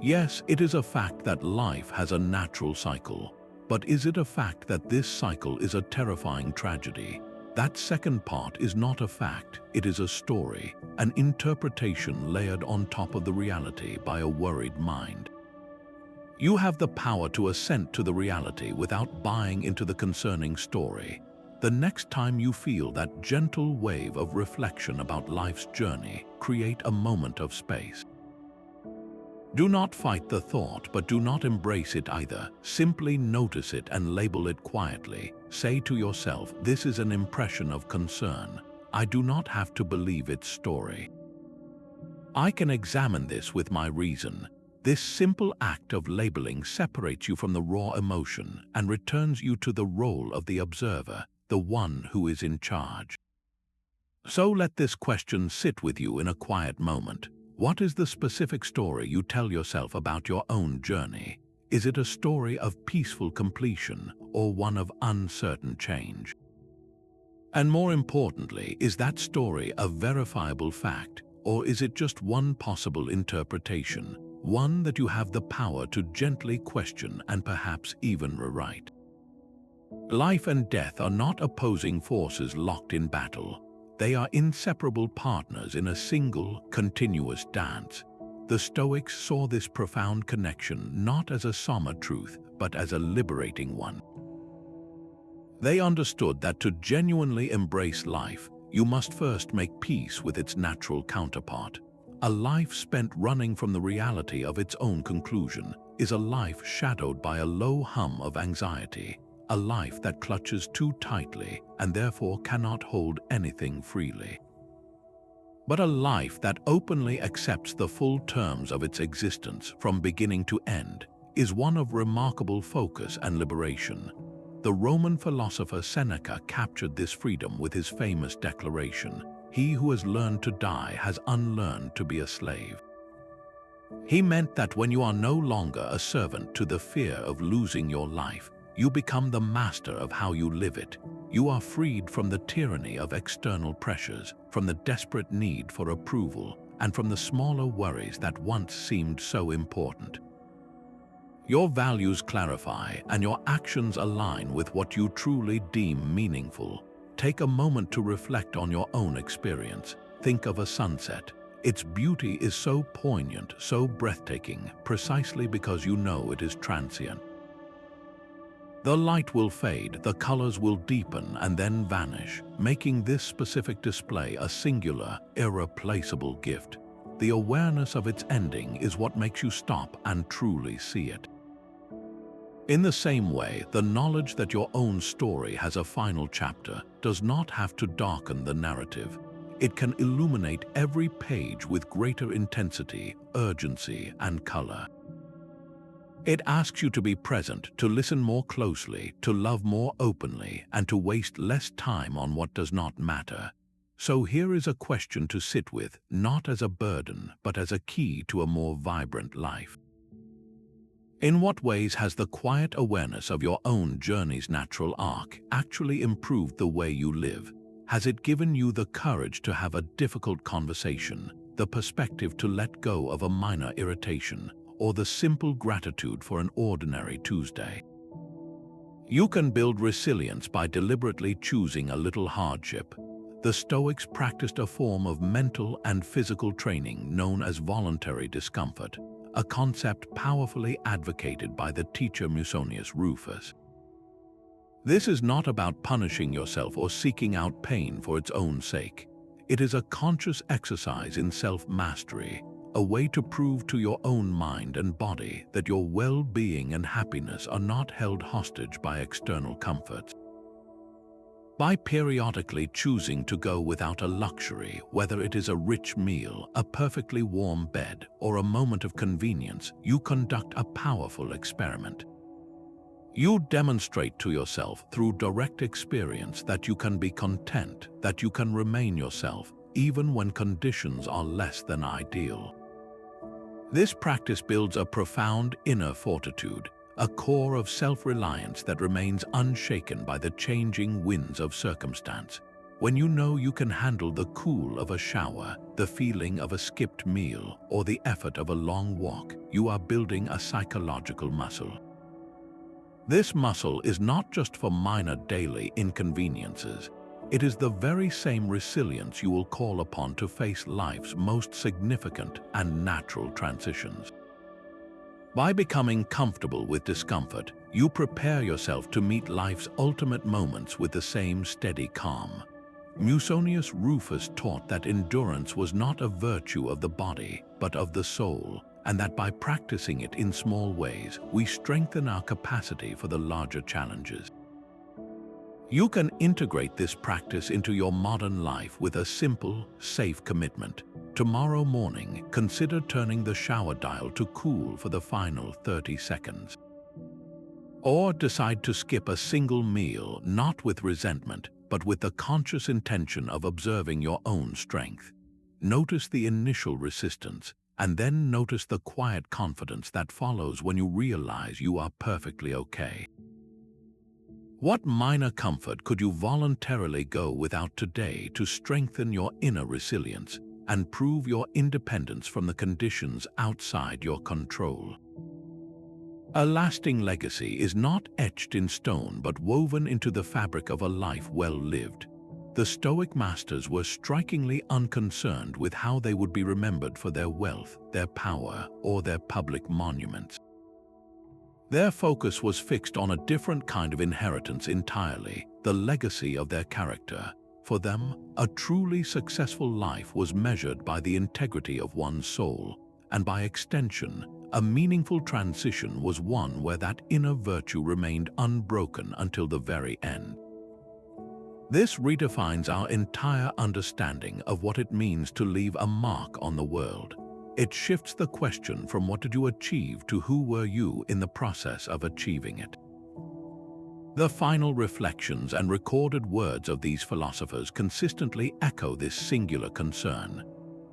Yes, it is a fact that life has a natural cycle, but is it a fact that this cycle is a terrifying tragedy? That second part is not a fact, it is a story, an interpretation layered on top of the reality by a worried mind. You have the power to assent to the reality without buying into the concerning story. The next time you feel that gentle wave of reflection about life's journey, create a moment of space. Do not fight the thought, but do not embrace it either. Simply notice it and label it quietly. Say to yourself, this is an impression of concern. I do not have to believe its story. I can examine this with my reason. This simple act of labeling separates you from the raw emotion and returns you to the role of the observer, the one who is in charge. So let this question sit with you in a quiet moment. What is the specific story you tell yourself about your own journey? Is it a story of peaceful completion or one of uncertain change? And more importantly, is that story a verifiable fact, or is it just one possible interpretation, one that you have the power to gently question and perhaps even rewrite? Life and death are not opposing forces locked in battle. They are inseparable partners in a single, continuous dance. The Stoics saw this profound connection not as a somber truth, but as a liberating one. They understood that to genuinely embrace life, you must first make peace with its natural counterpart. A life spent running from the reality of its own conclusion is a life shadowed by a low hum of anxiety. A life that clutches too tightly and therefore cannot hold anything freely. But a life that openly accepts the full terms of its existence from beginning to end is one of remarkable focus and liberation. The Roman philosopher Seneca captured this freedom with his famous declaration, "He who has learned to die has unlearned to be a slave." He meant that when you are no longer a servant to the fear of losing your life, you become the master of how you live it. You are freed from the tyranny of external pressures, from the desperate need for approval, and from the smaller worries that once seemed so important. Your values clarify and your actions align with what you truly deem meaningful. Take a moment to reflect on your own experience. Think of a sunset. Its beauty is so poignant, so breathtaking, precisely because you know it is transient. The light will fade, the colors will deepen and then vanish, making this specific display a singular, irreplaceable gift. The awareness of its ending is what makes you stop and truly see it. In the same way, the knowledge that your own story has a final chapter does not have to darken the narrative. It can illuminate every page with greater intensity, urgency, and color. It asks you to be present, to listen more closely, to love more openly, and to waste less time on what does not matter. So here is a question to sit with, not as a burden, but as a key to a more vibrant life. In what ways has the quiet awareness of your own journey's natural arc actually improved the way you live? Has it given you the courage to have a difficult conversation, the perspective to let go of a minor irritation, or the simple gratitude for an ordinary Tuesday? You can build resilience by deliberately choosing a little hardship. The Stoics practiced a form of mental and physical training known as voluntary discomfort, a concept powerfully advocated by the teacher Musonius Rufus. This is not about punishing yourself or seeking out pain for its own sake. It is a conscious exercise in self-mastery, a way to prove to your own mind and body that your well-being and happiness are not held hostage by external comforts. By periodically choosing to go without a luxury, whether it is a rich meal, a perfectly warm bed, or a moment of convenience, you conduct a powerful experiment. You demonstrate to yourself through direct experience that you can be content, that you can remain yourself, even when conditions are less than ideal. This practice builds a profound inner fortitude, a core of self-reliance that remains unshaken by the changing winds of circumstance. When you know you can handle the cool of a shower, the feeling of a skipped meal, or the effort of a long walk, you are building a psychological muscle. This muscle is not just for minor daily inconveniences. It is the very same resilience you will call upon to face life's most significant and natural transitions. By becoming comfortable with discomfort, you prepare yourself to meet life's ultimate moments with the same steady calm. Musonius Rufus taught that endurance was not a virtue of the body, but of the soul, and that by practicing it in small ways, we strengthen our capacity for the larger challenges. You can integrate this practice into your modern life with a simple, safe commitment. Tomorrow morning, consider turning the shower dial to cool for the final 30 seconds. Or decide to skip a single meal, not with resentment, but with the conscious intention of observing your own strength. Notice the initial resistance, and then notice the quiet confidence that follows when you realize you are perfectly okay. What minor comfort could you voluntarily go without today to strengthen your inner resilience and prove your independence from the conditions outside your control? A lasting legacy is not etched in stone but woven into the fabric of a life well lived. The Stoic masters were strikingly unconcerned with how they would be remembered for their wealth, their power, or their public monuments. Their focus was fixed on a different kind of inheritance entirely, the legacy of their character. For them, a truly successful life was measured by the integrity of one's soul, and by extension, a meaningful transition was one where that inner virtue remained unbroken until the very end. This redefines our entire understanding of what it means to leave a mark on the world. It shifts the question from what did you achieve to who were you in the process of achieving it. The final reflections and recorded words of these philosophers consistently echo this singular concern.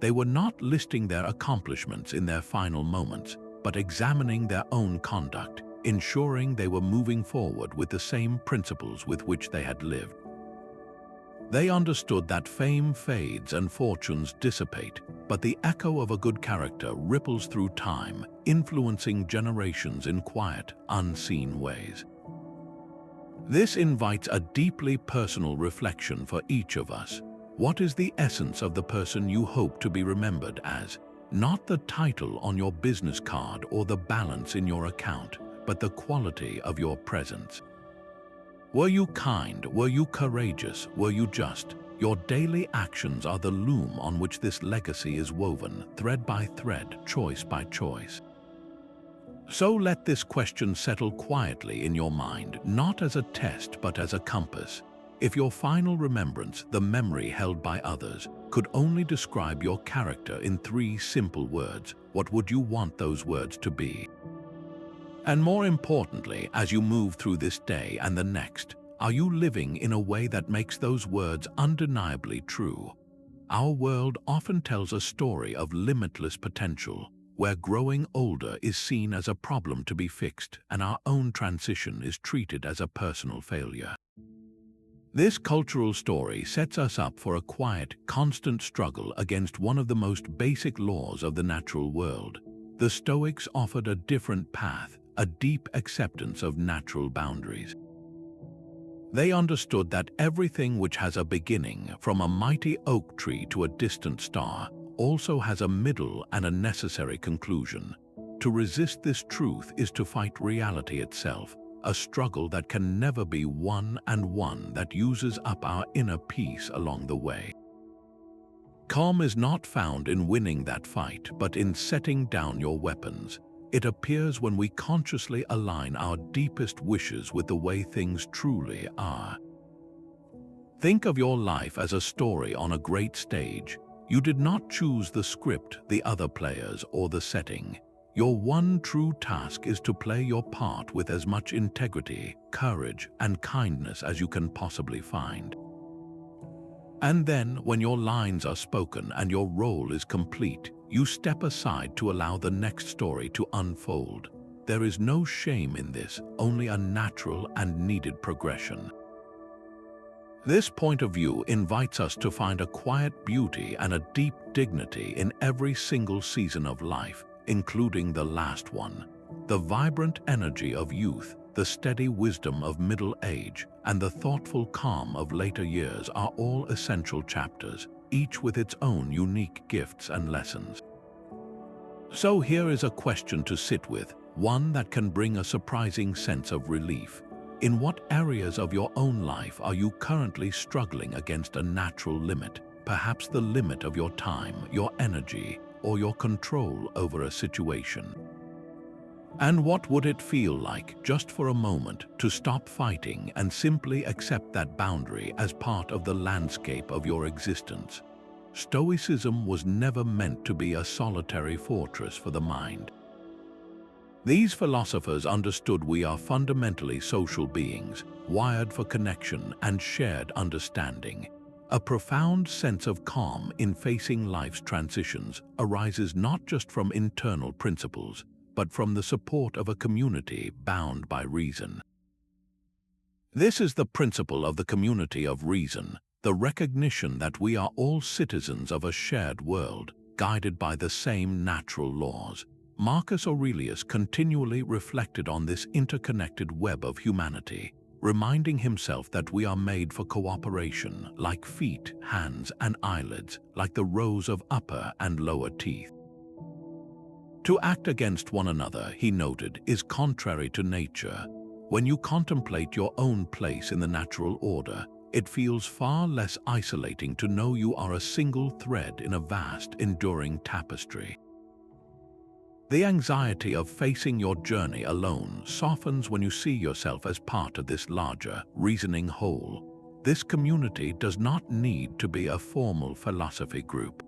They were not listing their accomplishments in their final moments, but examining their own conduct, ensuring they were moving forward with the same principles with which they had lived. They understood that fame fades and fortunes dissipate, but the echo of a good character ripples through time, influencing generations in quiet, unseen ways. This invites a deeply personal reflection for each of us. What is the essence of the person you hope to be remembered as? Not the title on your business card or the balance in your account, but the quality of your presence. Were you kind? Were you courageous? Were you just? Your daily actions are the loom on which this legacy is woven, thread by thread, choice by choice. So let this question settle quietly in your mind, not as a test but as a compass. If your final remembrance, the memory held by others, could only describe your character in 3 simple words, what would you want those words to be? And more importantly, as you move through this day and the next, are you living in a way that makes those words undeniably true? Our world often tells a story of limitless potential, where growing older is seen as a problem to be fixed and our own transition is treated as a personal failure. This cultural story sets us up for a quiet, constant struggle against one of the most basic laws of the natural world. The Stoics offered a different path, a deep acceptance of natural boundaries. They understood that everything which has a beginning, from a mighty oak tree to a distant star, also has a middle and a necessary conclusion. To resist this truth is to fight reality itself, a struggle that can never be won and one that uses up our inner peace along the way. Calm is not found in winning that fight, but in setting down your weapons. It appears when we consciously align our deepest wishes with the way things truly are. Think of your life as a story on a great stage. You did not choose the script, the other players, or the setting. Your one true task is to play your part with as much integrity, courage, and kindness as you can possibly find. And then, when your lines are spoken and your role is complete, you step aside to allow the next story to unfold. There is no shame in this, only a natural and needed progression. This point of view invites us to find a quiet beauty and a deep dignity in every single season of life, including the last one. The vibrant energy of youth, the steady wisdom of middle age, and the thoughtful calm of later years are all essential chapters, each with its own unique gifts and lessons. So here is a question to sit with, one that can bring a surprising sense of relief. In what areas of your own life are you currently struggling against a natural limit, perhaps the limit of your time, your energy, or your control over a situation? And what would it feel like, just for a moment, to stop fighting and simply accept that boundary as part of the landscape of your existence? Stoicism was never meant to be a solitary fortress for the mind. These philosophers understood we are fundamentally social beings, wired for connection and shared understanding. A profound sense of calm in facing life's transitions arises not just from internal principles, but from the support of a community bound by reason. This is the principle of the community of reason, the recognition that we are all citizens of a shared world, guided by the same natural laws. Marcus Aurelius continually reflected on this interconnected web of humanity, reminding himself that we are made for cooperation, like feet, hands, and eyelids, like the rows of upper and lower teeth. To act against one another, he noted, is contrary to nature. When you contemplate your own place in the natural order, it feels far less isolating to know you are a single thread in a vast, enduring tapestry. The anxiety of facing your journey alone softens when you see yourself as part of this larger, reasoning whole. This community does not need to be a formal philosophy group.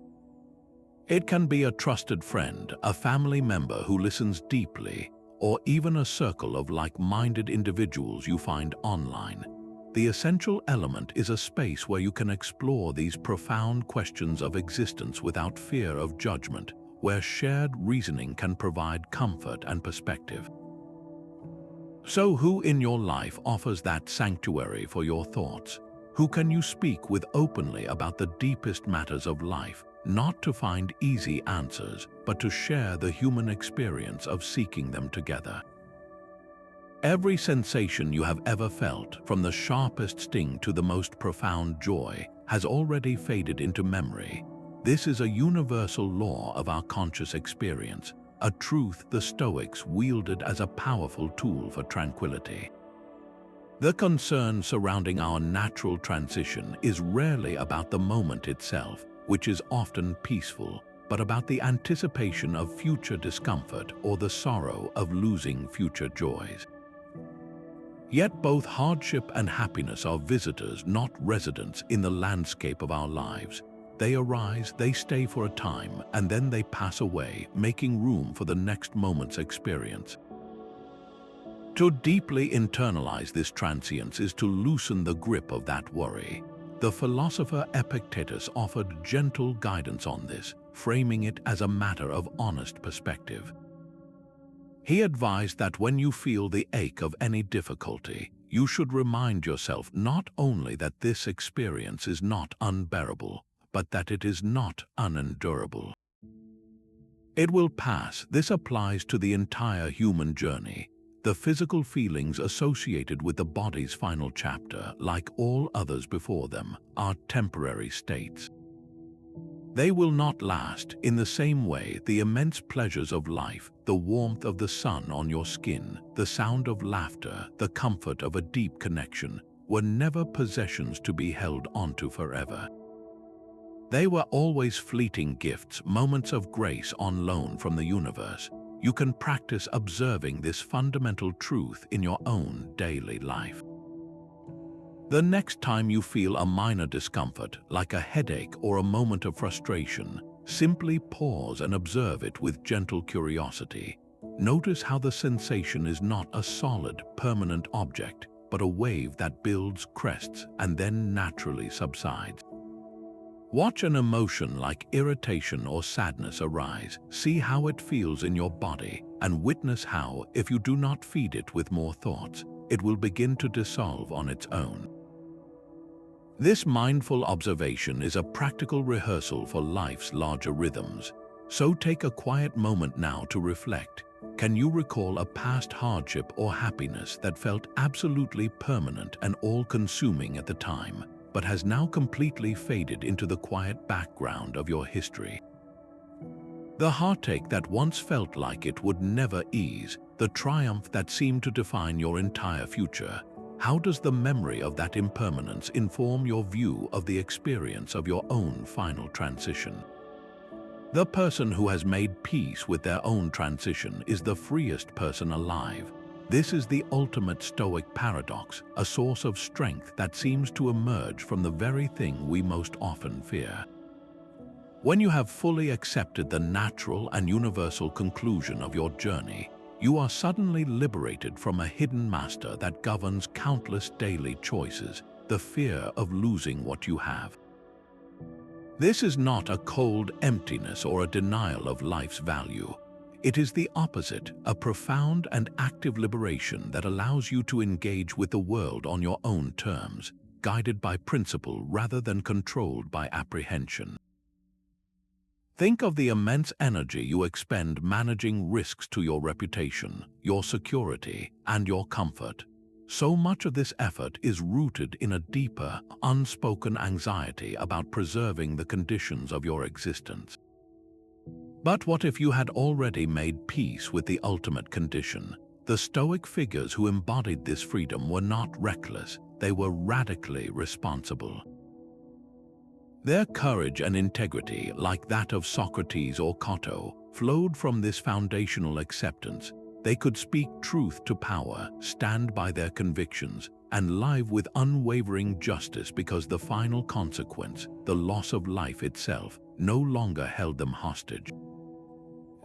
It can be a trusted friend, a family member who listens deeply, or even a circle of like-minded individuals you find online. the essential element is a space where you can explore these profound questions of existence without fear of judgment, where shared reasoning can provide comfort and perspective. So who in your life offers that sanctuary for your thoughts? Who can you speak with openly about the deepest matters of life, not to find easy answers, but to share the human experience of seeking them together? Every sensation you have ever felt, from the sharpest sting to the most profound joy, has already faded into memory. This is a universal law of our conscious experience, a truth the Stoics wielded as a powerful tool for tranquility. The concern surrounding our natural transition is rarely about the moment itself, which is often peaceful, but about the anticipation of future discomfort or the sorrow of losing future joys. Yet both hardship and happiness are visitors, not residents, in the landscape of our lives. They arise, they stay for a time, and then they pass away, making room for the next moment's experience. To deeply internalize this transience is to loosen the grip of that worry. The philosopher Epictetus offered gentle guidance on this, framing it as a matter of honest perspective. He advised that when you feel the ache of any difficulty, you should remind yourself not only that this experience is not unbearable, but that it is not unendurable. It will pass. This applies to the entire human journey. The physical feelings associated with the body's final chapter, like all others before them, are temporary states. They will not last. In the same way, the immense pleasures of life, the warmth of the sun on your skin, the sound of laughter, the comfort of a deep connection, were never possessions to be held onto forever. They were always fleeting gifts, moments of grace on loan from the universe. You can practice observing this fundamental truth in your own daily life. The next time you feel a minor discomfort, like a headache or a moment of frustration, simply pause and observe it with gentle curiosity. Notice how the sensation is not a solid, permanent object, but a wave that builds, crests, and then naturally subsides. Watch an emotion like irritation or sadness arise, see how it feels in your body, and witness how, if you do not feed it with more thoughts, it will begin to dissolve on its own. This mindful observation is a practical rehearsal for life's larger rhythms. So take a quiet moment now to reflect. Can you recall a past hardship or happiness that felt absolutely permanent and all-consuming at the time, but has now completely faded into the quiet background of your history? The heartache that once felt like it would never ease, the triumph that seemed to define your entire future. How does the memory of that impermanence inform your view of the experience of your own final transition? The person who has made peace with their own transition is the freest person alive. This is the ultimate Stoic paradox, a source of strength that seems to emerge from the very thing we most often fear. When you have fully accepted the natural and universal conclusion of your journey, you are suddenly liberated from a hidden master that governs countless daily choices, the fear of losing what you have. This is not a cold emptiness or a denial of life's value. It is the opposite, a profound and active liberation that allows you to engage with the world on your own terms, guided by principle rather than controlled by apprehension. Think of the immense energy you expend managing risks to your reputation, your security, and your comfort. So much of this effort is rooted in a deeper, unspoken anxiety about preserving the conditions of your existence. But what if you had already made peace with the ultimate condition? The Stoic figures who embodied this freedom were not reckless, they were radically responsible. Their courage and integrity, like that of Socrates or Cato, flowed from this foundational acceptance. They could speak truth to power, stand by their convictions, and live with unwavering justice because the final consequence, the loss of life itself, no longer held them hostage.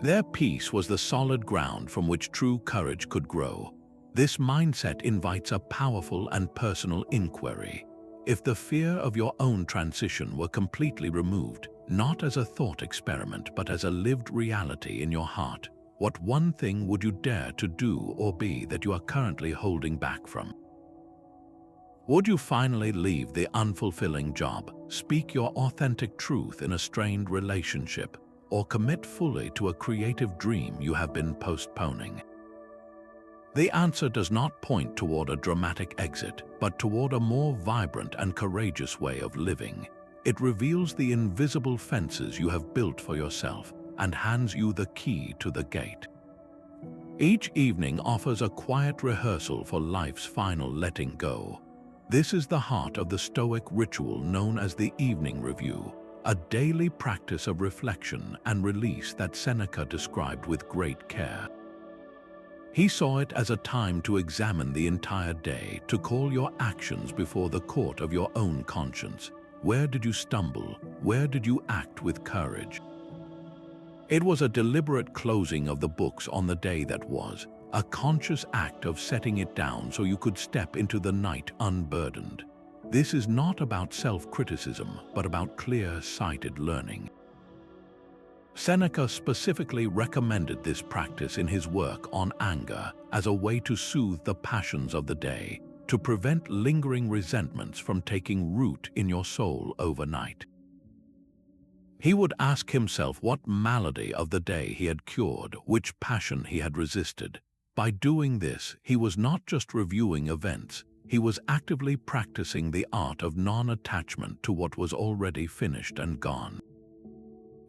Their peace was the solid ground from which true courage could grow. This mindset invites a powerful and personal inquiry. If the fear of your own transition were completely removed, not as a thought experiment but as a lived reality in your heart, what one thing would you dare to do or be that you are currently holding back from? Would you finally leave the unfulfilling job, speak your authentic truth in a strained relationship, or commit fully to a creative dream you have been postponing? The answer does not point toward a dramatic exit, but toward a more vibrant and courageous way of living. It reveals the invisible fences you have built for yourself and hands you the key to the gate. Each evening offers a quiet rehearsal for life's final letting go. This is the heart of the Stoic ritual known as the evening review, a daily practice of reflection and release that Seneca described with great care. He saw it as a time to examine the entire day, to call your actions before the court of your own conscience. Where did you stumble? Where did you act with courage? It was a deliberate closing of the books on the day that was, a conscious act of setting it down so you could step into the night unburdened. This is not about self-criticism, but about clear-sighted learning. Seneca specifically recommended this practice in his work on anger as a way to soothe the passions of the day, to prevent lingering resentments from taking root in your soul overnight. He would ask himself what malady of the day he had cured, which passion he had resisted. By doing this, he was not just reviewing events, he was actively practicing the art of non-attachment to what was already finished and gone.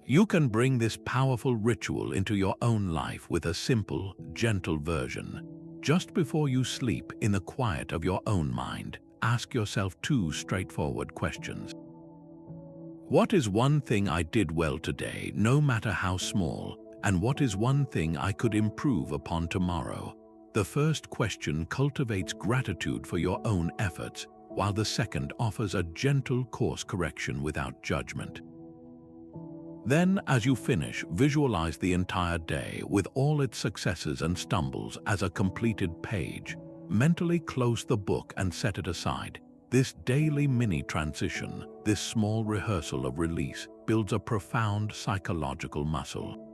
You can bring this powerful ritual into your own life with a simple, gentle version. Just before you sleep, in the quiet of your own mind, ask yourself two straightforward questions. What is one thing I did well today, no matter how small, and what is one thing I could improve upon tomorrow? The first question cultivates gratitude for your own efforts, while the second offers a gentle course correction without judgment. Then, as you finish, visualize the entire day with all its successes and stumbles as a completed page. Mentally close the book and set it aside. This daily mini-transition, this small rehearsal of release, builds a profound psychological muscle.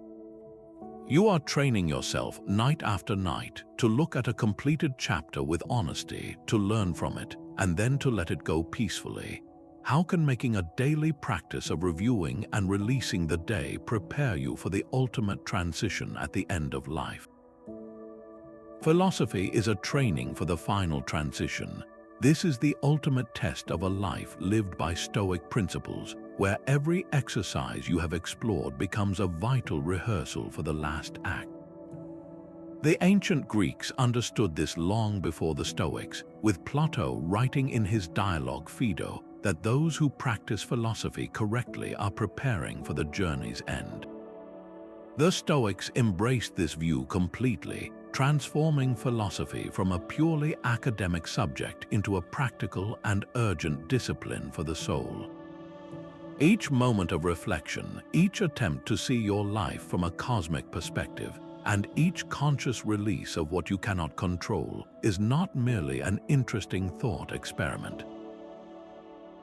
You are training yourself night after night to look at a completed chapter with honesty, to learn from it, and then to let it go peacefully. How can making a daily practice of reviewing and releasing the day prepare you for the ultimate transition at the end of life? Philosophy is a training for the final transition. This is the ultimate test of a life lived by Stoic principles, where every exercise you have explored becomes a vital rehearsal for the last act. The ancient Greeks understood this long before the Stoics, with Plato writing in his dialogue Phaedo that those who practice philosophy correctly are preparing for the journey's end. The Stoics embraced this view completely, transforming philosophy from a purely academic subject into a practical and urgent discipline for the soul. Each moment of reflection, each attempt to see your life from a cosmic perspective, and each conscious release of what you cannot control is not merely an interesting thought experiment.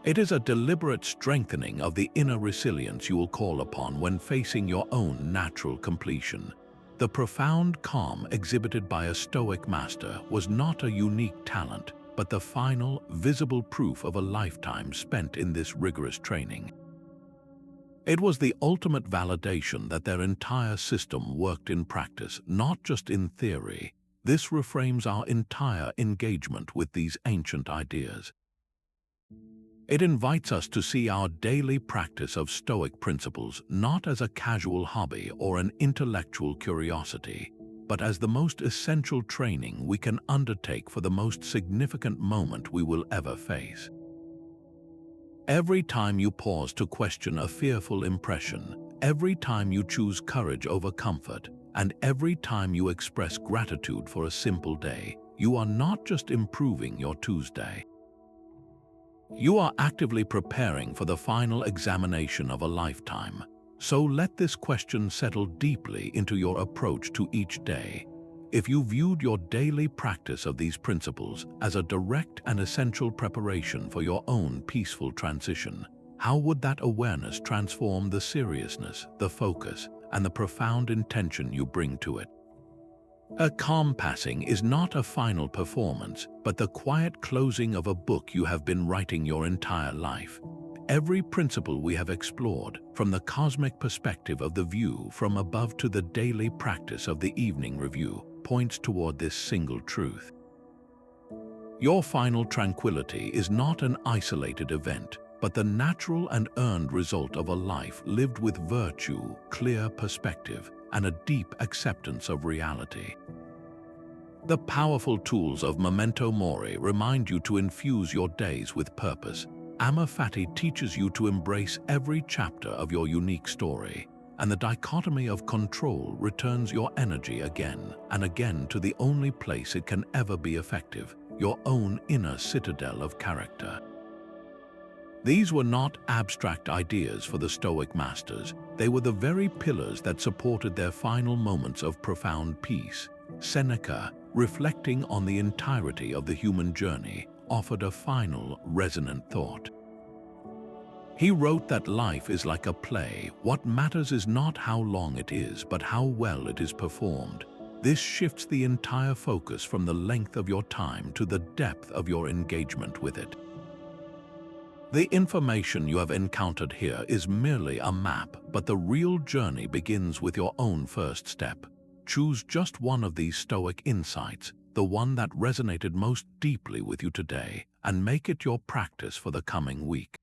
It is a deliberate strengthening of the inner resilience you will call upon when facing your own natural completion. The profound calm exhibited by a Stoic master was not a unique talent, but the final, visible proof of a lifetime spent in this rigorous training. It was the ultimate validation that their entire system worked in practice, not just in theory. This reframes our entire engagement with these ancient ideas. It invites us to see our daily practice of Stoic principles not as a casual hobby or an intellectual curiosity, but as the most essential training we can undertake for the most significant moment we will ever face. Every time you pause to question a fearful impression, every time you choose courage over comfort, and every time you express gratitude for a simple day, you are not just improving your Tuesday. You are actively preparing for the final examination of a lifetime. So let this question settle deeply into your approach to each day. If you viewed your daily practice of these principles as a direct and essential preparation for your own peaceful transition, how would that awareness transform the seriousness, the focus, and the profound intention you bring to it? A calm passing is not a final performance, but the quiet closing of a book you have been writing your entire life. Every principle we have explored, from the cosmic perspective of the view from above to the daily practice of the evening review, points toward this single truth. Your final tranquility is not an isolated event, but the natural and earned result of a life lived with virtue, clear perspective, and a deep acceptance of reality. The powerful tools of Memento Mori remind you to infuse your days with purpose. Amor Fati teaches you to embrace every chapter of your unique story, and the Dichotomy of Control returns your energy again and again to the only place it can ever be effective, your own inner citadel of character. These were not abstract ideas for the Stoic masters. They were the very pillars that supported their final moments of profound peace. Seneca, reflecting on the entirety of the human journey, offered a final, resonant thought. He wrote that life is like a play. What matters is not how long it is, but how well it is performed. This shifts the entire focus from the length of your time to the depth of your engagement with it. The information you have encountered here is merely a map, but the real journey begins with your own first step. Choose just one of these Stoic insights, the one that resonated most deeply with you today, and make it your practice for the coming week.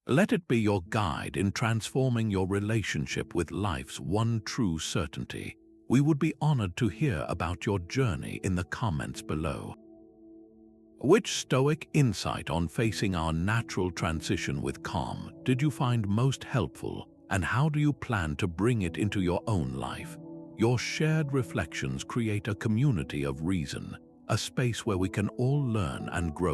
Let it be your guide in transforming your relationship with life's one true certainty. We would be honored to hear about your journey in the comments below. Which Stoic insight on facing our natural transition with calm did you find most helpful, and how do you plan to bring it into your own life? Your shared reflections create a community of reason, a space where we can all learn and grow